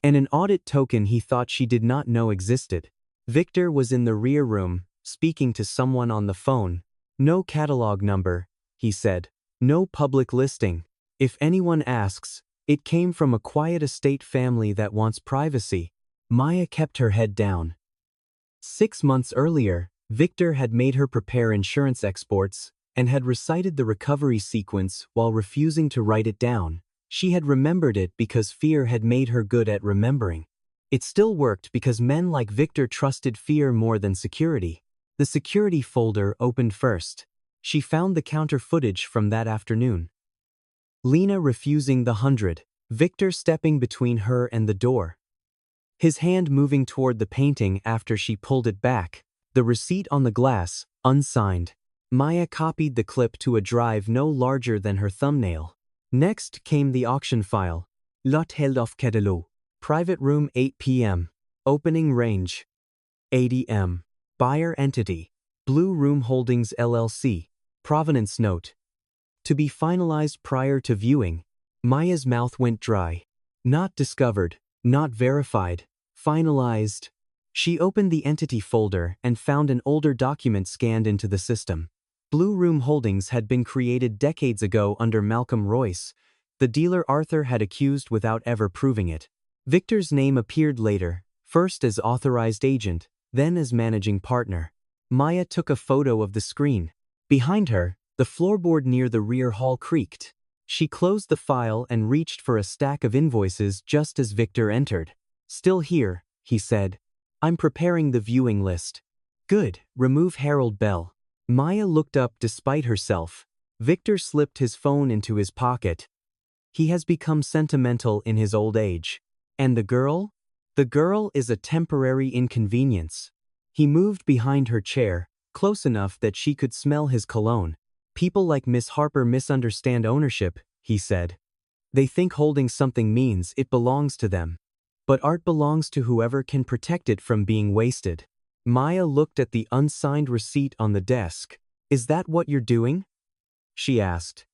and an audit token he thought she did not know existed. Victor was in the rear room, speaking to someone on the phone. No catalog number, he said. No public listing. If anyone asks, it came from a quiet estate family that wants privacy. Maya kept her head down. 6 months earlier, Victor had made her prepare insurance exports and had recited the recovery sequence while refusing to write it down. She had remembered it because fear had made her good at remembering. It still worked because men like Victor trusted fear more than security. The security folder opened first. She found the counter footage from that afternoon. Lena refusing the 100, Victor stepping between her and the door. His hand moving toward the painting after she pulled it back. The receipt on the glass, unsigned. Maya copied the clip to a drive no larger than her thumbnail. Next came the auction file. Lot held off Kedelou. Private room 8 p.m. Opening range 80 m. Buyer entity. Blue Room Holdings LLC. Provenance note. To be finalized prior to viewing. Maya's mouth went dry. Not discovered. Not verified. Finalized. She opened the entity folder and found an older document scanned into the system. Blue Room Holdings had been created decades ago under Malcolm Royce, the dealer Arthur had accused without ever proving it. Victor's name appeared later, first as authorized agent, then as managing partner. Maya took a photo of the screen. Behind her, the floorboard near the rear hall creaked. She closed the file and reached for a stack of invoices just as Victor entered. Still here, he said. I'm preparing the viewing list. Good, remove Harold Bell. Maya looked up despite herself. Victor slipped his phone into his pocket. He has become sentimental in his old age. And the girl? The girl is a temporary inconvenience. He moved behind her chair, close enough that she could smell his cologne. People like Miss Harper misunderstand ownership, he said. They think holding something means it belongs to them. But art belongs to whoever can protect it from being wasted. Maya looked at the unsigned receipt on the desk. Is that what you're doing? She asked.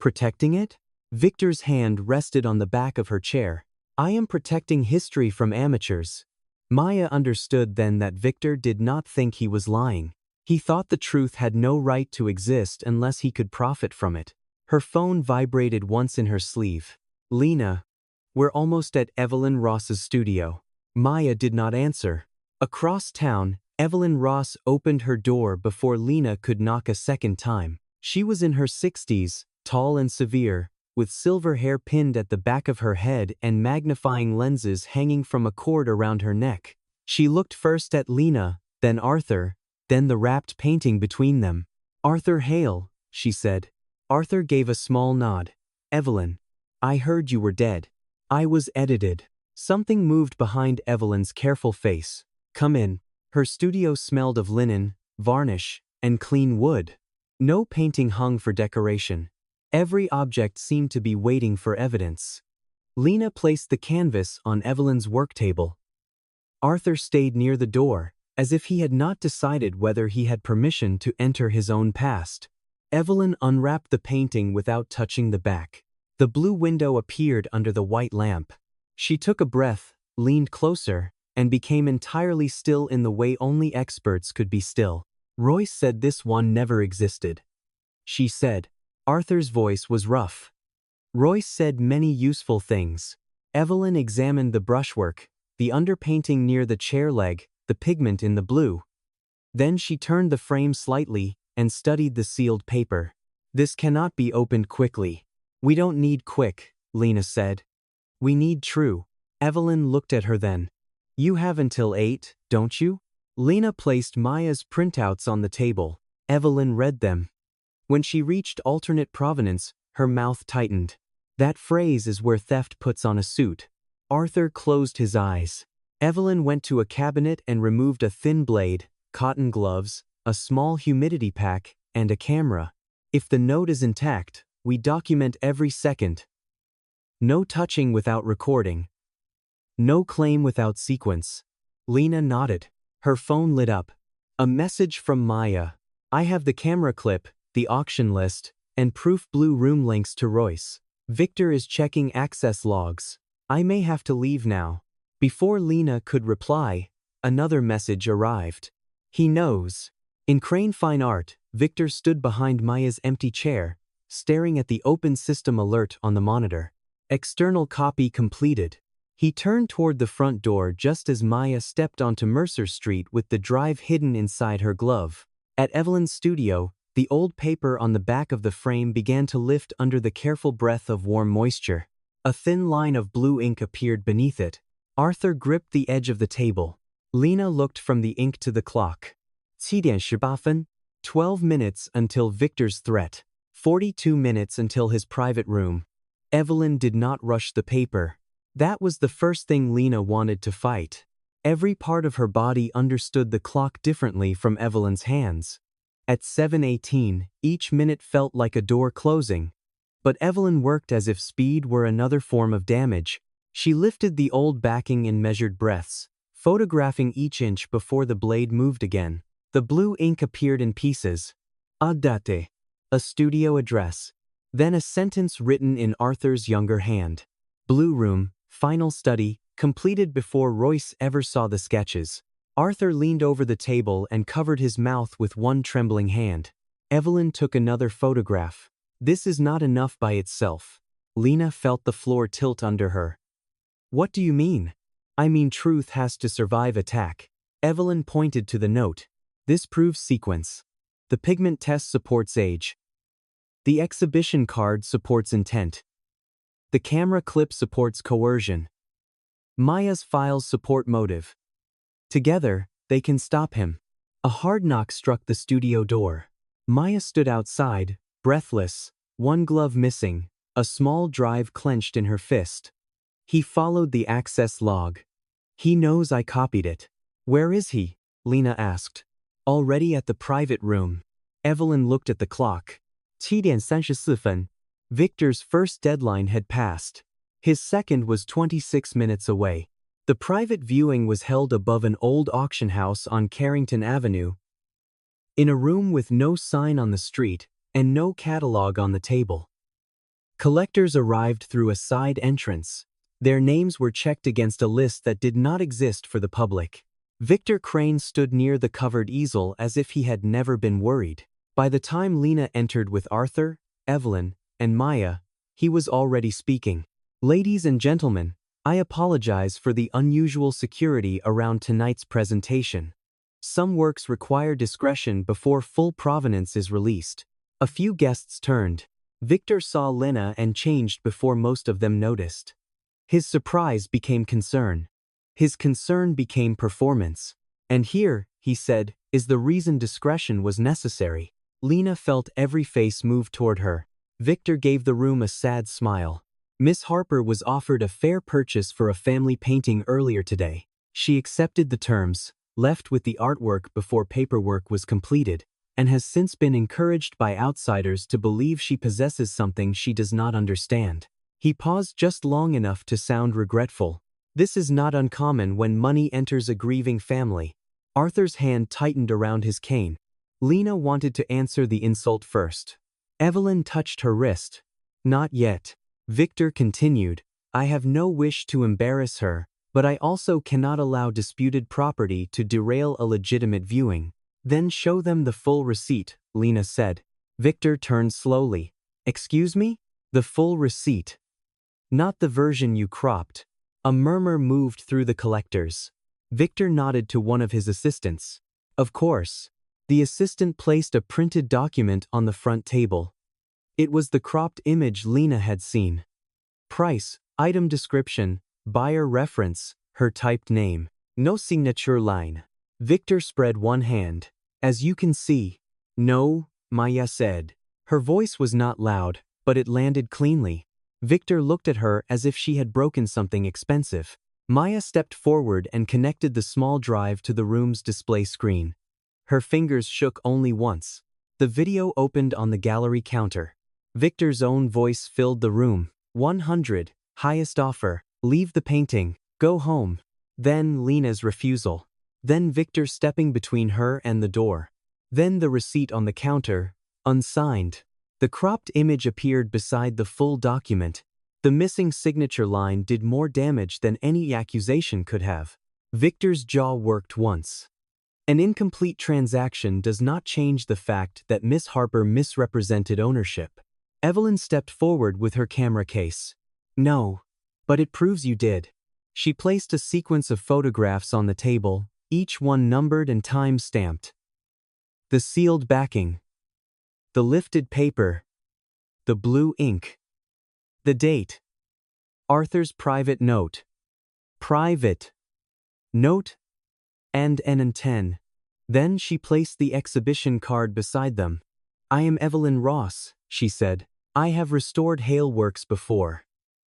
Protecting it? Victor's hand rested on the back of her chair. I am protecting history from amateurs. Maya understood then that Victor did not think he was lying. He thought the truth had no right to exist unless he could profit from it. Her phone vibrated once in her sleeve. Lena. We're almost at Evelyn Ross's studio. Maya did not answer. Across town, Evelyn Ross opened her door before Lena could knock a second time. She was in her 60s, tall and severe, with silver hair pinned at the back of her head and magnifying lenses hanging from a cord around her neck. She looked first at Lena, then Arthur, then the wrapped painting between them. "Arthur Hale," she said. Arthur gave a small nod. "Evelyn, I heard you were dead." "I was edited." Something moved behind Evelyn's careful face. "Come in." Her studio smelled of linen, varnish, and clean wood. No painting hung for decoration. Every object seemed to be waiting for evidence. Lena placed the canvas on Evelyn's work table. Arthur stayed near the door, as if he had not decided whether he had permission to enter his own past. Evelyn unwrapped the painting without touching the back. The blue window appeared under the white lamp. She took a breath, leaned closer, and became entirely still in the way only experts could be still. "Royce said this one never existed," she said. Arthur's voice was rough. "Royce said many useful things." Evelyn examined the brushwork, the underpainting near the chair leg, the pigment in the blue. Then she turned the frame slightly and studied the sealed paper. "This cannot be opened quickly." "We don't need quick," Lena said. "We need true." Evelyn looked at her then. "You have until 8, don't you?" Lena placed Maya's printouts on the table. Evelyn read them. When she reached alternate provenance, her mouth tightened. "That phrase is where theft puts on a suit." Arthur closed his eyes. Evelyn went to a cabinet and removed a thin blade, cotton gloves, a small humidity pack, and a camera. "If the note is intact, we document every second. No touching without recording. No claim without sequence." Lena nodded. Her phone lit up. A message from Maya. "I have the camera clip, the auction list, and proof blue room links to Royce. Victor is checking access logs. I may have to leave now." Before Lena could reply, another message arrived. "He knows." In Crane Fine Art, Victor stood behind Maya's empty chair, staring at the open system alert on the monitor. "External copy completed." He turned toward the front door just as Maya stepped onto Mercer Street with the drive hidden inside her glove. At Evelyn's studio, the old paper on the back of the frame began to lift under the careful breath of warm moisture. A thin line of blue ink appeared beneath it. Arthur gripped the edge of the table. Lena looked from the ink to the clock. 7:18. 12 minutes until Victor's threat. 42 minutes until his private room. Evelyn did not rush the paper. That was the first thing Lena wanted to fight. Every part of her body understood the clock differently from Evelyn's hands. At 7:18, each minute felt like a door closing. But Evelyn worked as if speed were another form of damage. She lifted the old backing in measured breaths, photographing each inch before the blade moved again. The blue ink appeared in pieces. "Adate," a studio address. Then a sentence written in Arthur's younger hand. "Blue room, final study, completed before Royce ever saw the sketches." Arthur leaned over the table and covered his mouth with one trembling hand. Evelyn took another photograph. "This is not enough by itself." Lena felt the floor tilt under her. "What do you mean?" "I mean truth has to survive attack." Evelyn pointed to the note. "This proves sequence. The pigment test supports age. The exhibition card supports intent. The camera clip supports coercion. Maya's files support motive. Together, they can stop him." A hard knock struck the studio door. Maya stood outside, breathless, one glove missing, a small drive clenched in her fist. "He followed the access log. He knows I copied it." "Where is he?" Lena asked. "Already at the private room." Evelyn looked at the clock. 7:34. Victor's first deadline had passed. His second was 26 minutes away. The private viewing was held above an old auction house on Carrington Avenue, in a room with no sign on the street and no catalog on the table. Collectors arrived through a side entrance. Their names were checked against a list that did not exist for the public. Victor Crane stood near the covered easel as if he had never been worried. By the time Lena entered with Arthur, Evelyn, and Maya, he was already speaking. "Ladies and gentlemen, I apologize for the unusual security around tonight's presentation. Some works require discretion before full provenance is released." A few guests turned. Victor saw Lena and changed before most of them noticed. His surprise became concern. His concern became performance. And here, he said, is the reason discretion was necessary. Lena felt every face move toward her. Victor gave the room a sad smile. Miss Harper was offered a fair purchase for a family painting earlier today. She accepted the terms, left with the artwork before paperwork was completed, and has since been encouraged by outsiders to believe she possesses something she does not understand. He paused just long enough to sound regretful. This is not uncommon when money enters a grieving family. Arthur's hand tightened around his cane. Lena wanted to answer the insult first. Evelyn touched her wrist. Not yet. Victor continued, I have no wish to embarrass her, but I also cannot allow disputed property to derail a legitimate viewing. Then show them the full receipt, Lena said. Victor turned slowly. Excuse me? The full receipt. Not the version you cropped. A murmur moved through the collectors. Victor nodded to one of his assistants. Of course. The assistant placed a printed document on the front table. It was the cropped image Lena had seen. Price, item description, buyer reference, her typed name. No signature line. Victor spread one hand. As you can see. No, Maya said. Her voice was not loud, but it landed cleanly. Victor looked at her as if she had broken something expensive. Maya stepped forward and connected the small drive to the room's display screen. Her fingers shook only once. The video opened on the gallery counter. Victor's own voice filled the room. 100, highest offer, leave the painting, go home. Then Lena's refusal. Then Victor stepping between her and the door. Then the receipt on the counter, unsigned. The cropped image appeared beside the full document. The missing signature line did more damage than any accusation could have. Victor's jaw worked once. An incomplete transaction does not change the fact that Miss Harper misrepresented ownership. Evelyn stepped forward with her camera case. No, but it proves you did. She placed a sequence of photographs on the table, each one numbered and time-stamped. The sealed backing. The lifted paper. The blue ink. The date. Arthur's private note. Private note and N10. Then she placed the exhibition card beside them. I am Evelyn Ross, she said. I have restored Hale works before.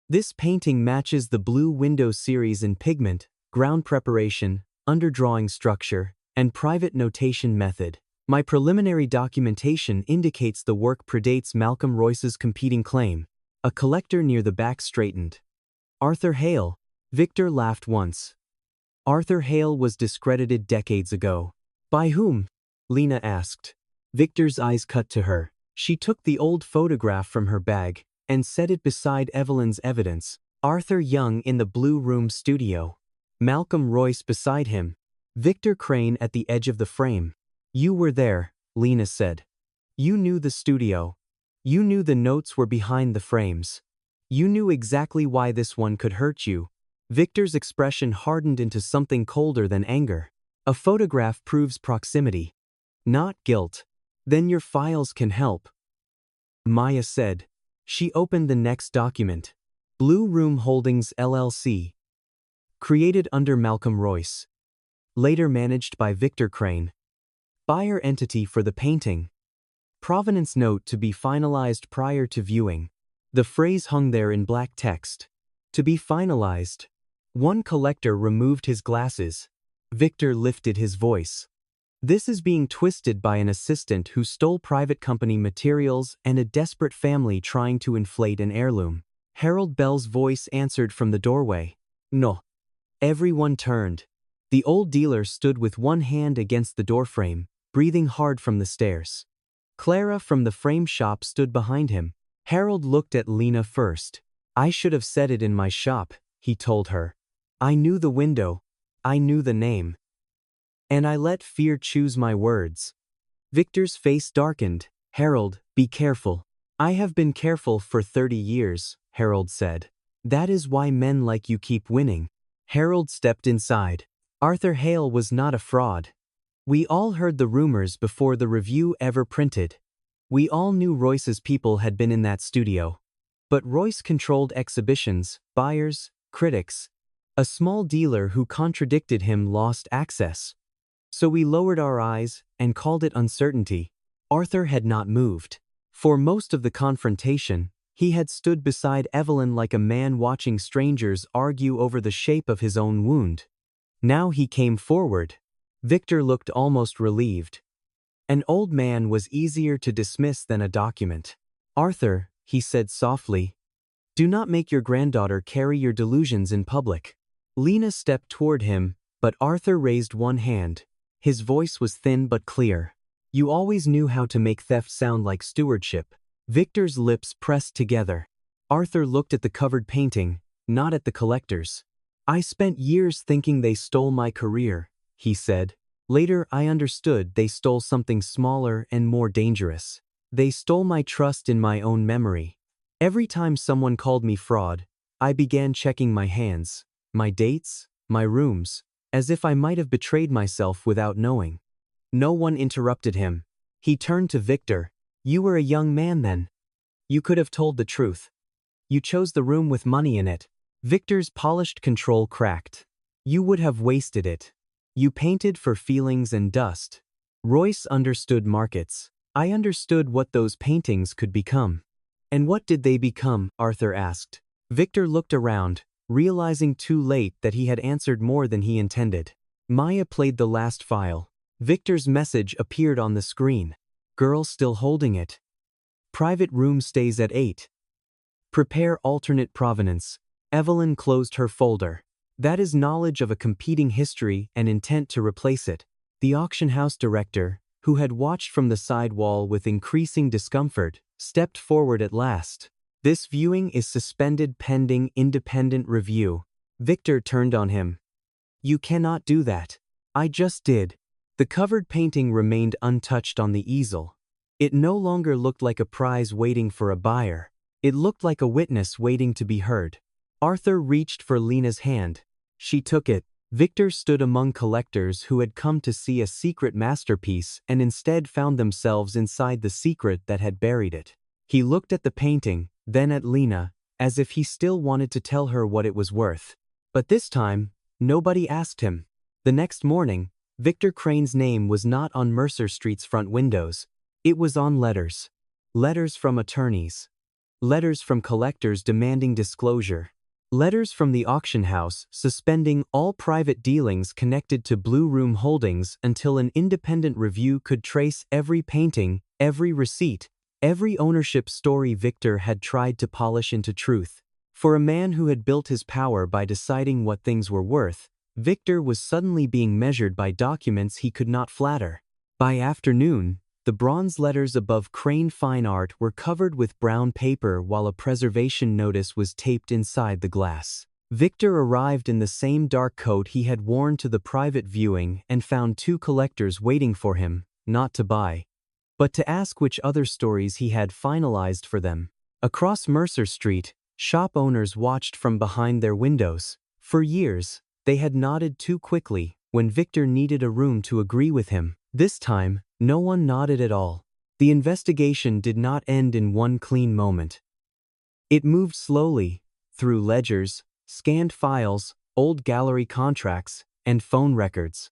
This painting matches the Blue Window series in pigment, ground preparation, underdrawing structure, and private notation method. My preliminary documentation indicates the work predates Malcolm Royce's competing claim. A collector near the back straightened. Arthur Hale. Victor laughed once. Arthur Hale was discredited decades ago. By whom? Lena asked. Victor's eyes cut to her. She took the old photograph from her bag and set it beside Evelyn's evidence. Arthur Young in the Blue Room studio. Malcolm Royce beside him. Victor Crane at the edge of the frame. You were there, Lena said. You knew the studio. You knew the notes were behind the frames. You knew exactly why this one could hurt you. Victor's expression hardened into something colder than anger. A photograph proves proximity, not guilt. Then your files can help. Maya said. She opened the next document. Blue Room Holdings LLC. Created under Malcolm Royce. Later managed by Victor Crane. Buyer entity for the painting. Provenance note to be finalized prior to viewing. The phrase hung there in black text. To be finalized. One collector removed his glasses. Victor lifted his voice. This is being twisted by an assistant who stole private company materials and a desperate family trying to inflate an heirloom. Harold Bell's voice answered from the doorway. No. Everyone turned. The old dealer stood with one hand against the doorframe, breathing hard from the stairs. Clara from the frame shop stood behind him. Harold looked at Lena first. I should have said it in my shop, he told her. I knew the window. I knew the name. And I let fear choose my words. Victor's face darkened. Harold, be careful. I have been careful for 30 years, Harold said. That is why men like you keep winning. Harold stepped inside. Arthur Hale was not a fraud. We all heard the rumors before the review ever printed. We all knew Royce's people had been in that studio. But Royce controlled exhibitions, buyers, critics. A small dealer who contradicted him lost access. So we lowered our eyes and called it uncertainty. Arthur had not moved. For most of the confrontation, he had stood beside Evelyn like a man watching strangers argue over the shape of his own wound. Now he came forward. Victor looked almost relieved. An old man was easier to dismiss than a document. Arthur, he said softly, do not make your granddaughter carry your delusions in public. Lena stepped toward him, but Arthur raised one hand. His voice was thin but clear. You always knew how to make theft sound like stewardship. Victor's lips pressed together. Arthur looked at the covered painting, not at the collectors. I spent years thinking they stole my career, he said. Later I understood they stole something smaller and more dangerous. They stole my trust in my own memory. Every time someone called me fraud, I began checking my hands, my dates, my rooms, as if I might have betrayed myself without knowing. No one interrupted him. He turned to Victor. You were a young man then. You could have told the truth. You chose the room with money in it. Victor's polished control cracked. You would have wasted it. You painted for feelings and dust. Royce understood markets. I understood what those paintings could become. And what did they become? Arthur asked. Victor looked around, realizing too late that he had answered more than he intended. Maya played the last file. Victor's message appeared on the screen. Girl still holding it. Private room stays at 8. Prepare alternate provenance. Evelyn closed her folder. That is knowledge of a competing history and intent to replace it. The auction house director, who had watched from the side wall with increasing discomfort, stepped forward at last. This viewing is suspended pending independent review. Victor turned on him. You cannot do that. I just did. The covered painting remained untouched on the easel. It no longer looked like a prize waiting for a buyer. It looked like a witness waiting to be heard. Arthur reached for Lena's hand. She took it. Victor stood among collectors who had come to see a secret masterpiece and instead found themselves inside the secret that had buried it. He looked at the painting, then at Lena, as if he still wanted to tell her what it was worth. But this time, nobody asked him. The next morning, Victor Crane's name was not on Mercer Street's front windows. It was on letters. Letters from attorneys. Letters from collectors demanding disclosure. Letters from the auction house suspending all private dealings connected to Blue Room Holdings until an independent review could trace every painting, every receipt, every ownership story Victor had tried to polish into truth. For a man who had built his power by deciding what things were worth, Victor was suddenly being measured by documents he could not flatter. By afternoon, the bronze letters above Crane Fine Art were covered with brown paper while a preservation notice was taped inside the glass. Victor arrived in the same dark coat he had worn to the private viewing and found 2 collectors waiting for him, not to buy, but to ask which other stories he had finalized for them. Across Mercer Street, shop owners watched from behind their windows. For years, they had nodded too quickly when Victor needed a room to agree with him. This time, no one nodded at all. The investigation did not end in one clean moment. It moved slowly, through ledgers, scanned files, old gallery contracts, and phone records.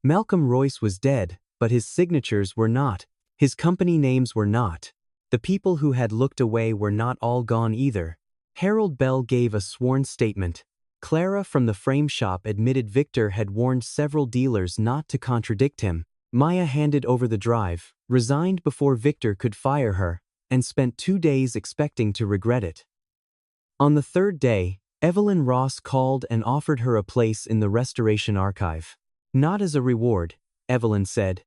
Malcolm Royce was dead, but his signatures were not. His company names were not. The people who had looked away were not all gone either. Harold Bell gave a sworn statement. Clara from the frame shop admitted Victor had warned several dealers not to contradict him. Maya handed over the drive, resigned before Victor could fire her, and spent 2 days expecting to regret it. On the 3rd day, Evelyn Ross called and offered her a place in the Restoration Archive. Not as a reward, Evelyn said.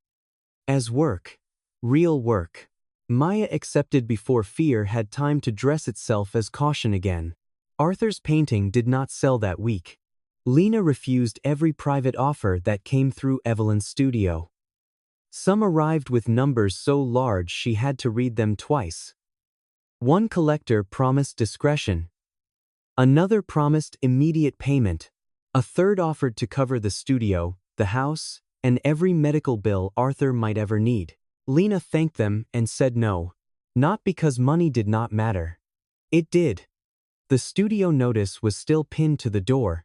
As work. Real work. Maya accepted before fear had time to dress itself as caution again. Arthur's painting did not sell that week. Lena refused every private offer that came through Evelyn's studio. Some arrived with numbers so large she had to read them twice. One collector promised discretion. Another promised immediate payment. A third offered to cover the studio, the house, and every medical bill Arthur might ever need. Lena thanked them and said no. Not because money did not matter. It did. The studio notice was still pinned to the door.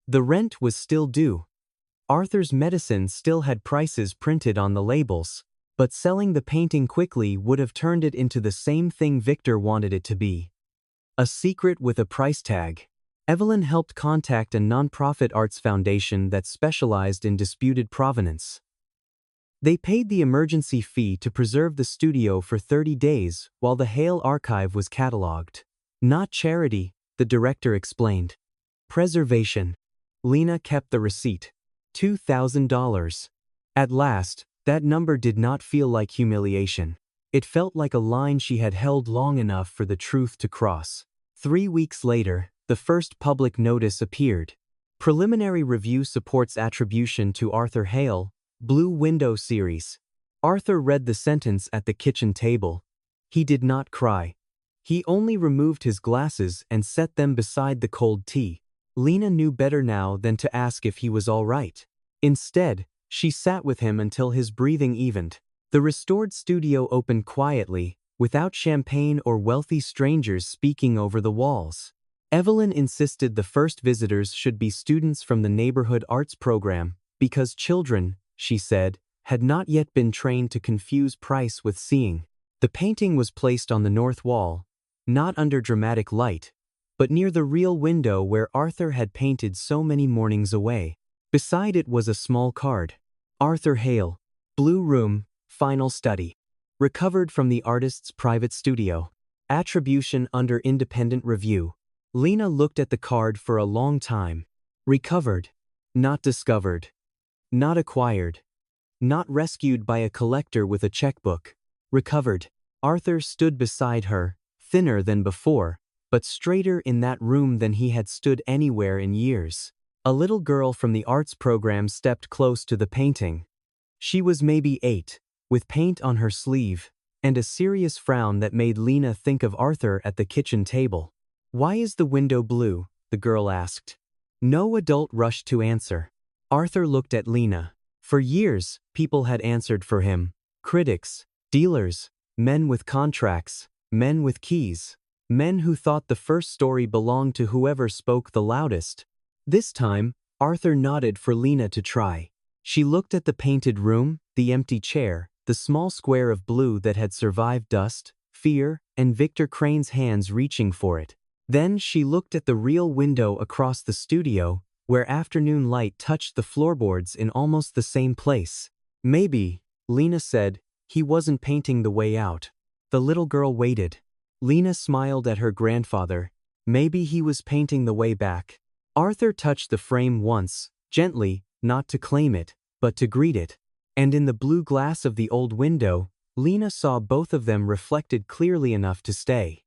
The rent was still due. Arthur's medicine still had prices printed on the labels. But selling the painting quickly would have turned it into the same thing Victor wanted it to be. A secret with a price tag. Evelyn helped contact a non-profit arts foundation that specialized in disputed provenance. They paid the emergency fee to preserve the studio for 30 days while the Hale archive was catalogued. Not charity, the director explained. Preservation. Lena kept the receipt. $2,000. At last, that number did not feel like humiliation. It felt like a line she had held long enough for the truth to cross. 3 weeks later, the first public notice appeared. Preliminary review supports attribution to Arthur Hale, Blue Window Series. Arthur read the sentence at the kitchen table. He did not cry. He only removed his glasses and set them beside the cold tea. Lena knew better now than to ask if he was all right. Instead, she sat with him until his breathing evened. The restored studio opened quietly, without champagne or wealthy strangers speaking over the walls. Evelyn insisted the first visitors should be students from the neighborhood arts program, because children, she said, had not yet been trained to confuse price with seeing. The painting was placed on the north wall, not under dramatic light, but near the real window where Arthur had painted so many mornings away. Beside it was a small card. Arthur Hale, Blue Room, Final Study. Recovered from the artist's private studio. Attribution under independent review. Lena looked at the card for a long time. Recovered. Not discovered. Not acquired. Not rescued by a collector with a checkbook. Recovered. Arthur stood beside her, thinner than before, but straighter in that room than he had stood anywhere in years. A little girl from the arts program stepped close to the painting. She was maybe 8, with paint on her sleeve, and a serious frown that made Lena think of Arthur at the kitchen table. "Why is the window blue?" the girl asked. No adult rushed to answer. Arthur looked at Lena. For years, people had answered for him. Critics, dealers, men with contracts, men with keys, men who thought the first story belonged to whoever spoke the loudest. This time, Arthur nodded for Lena to try. She looked at the painted room, the empty chair, the small square of blue that had survived dust, fear, and Victor Crane's hands reaching for it. Then she looked at the real window across the studio, where afternoon light touched the floorboards in almost the same place. Maybe, Lena said, he wasn't painting the way out. The little girl waited. Lena smiled at her grandfather. Maybe he was painting the way back. Arthur touched the frame once, gently, not to claim it, but to greet it. And in the blue glass of the old window, Lena saw both of them reflected clearly enough to stay.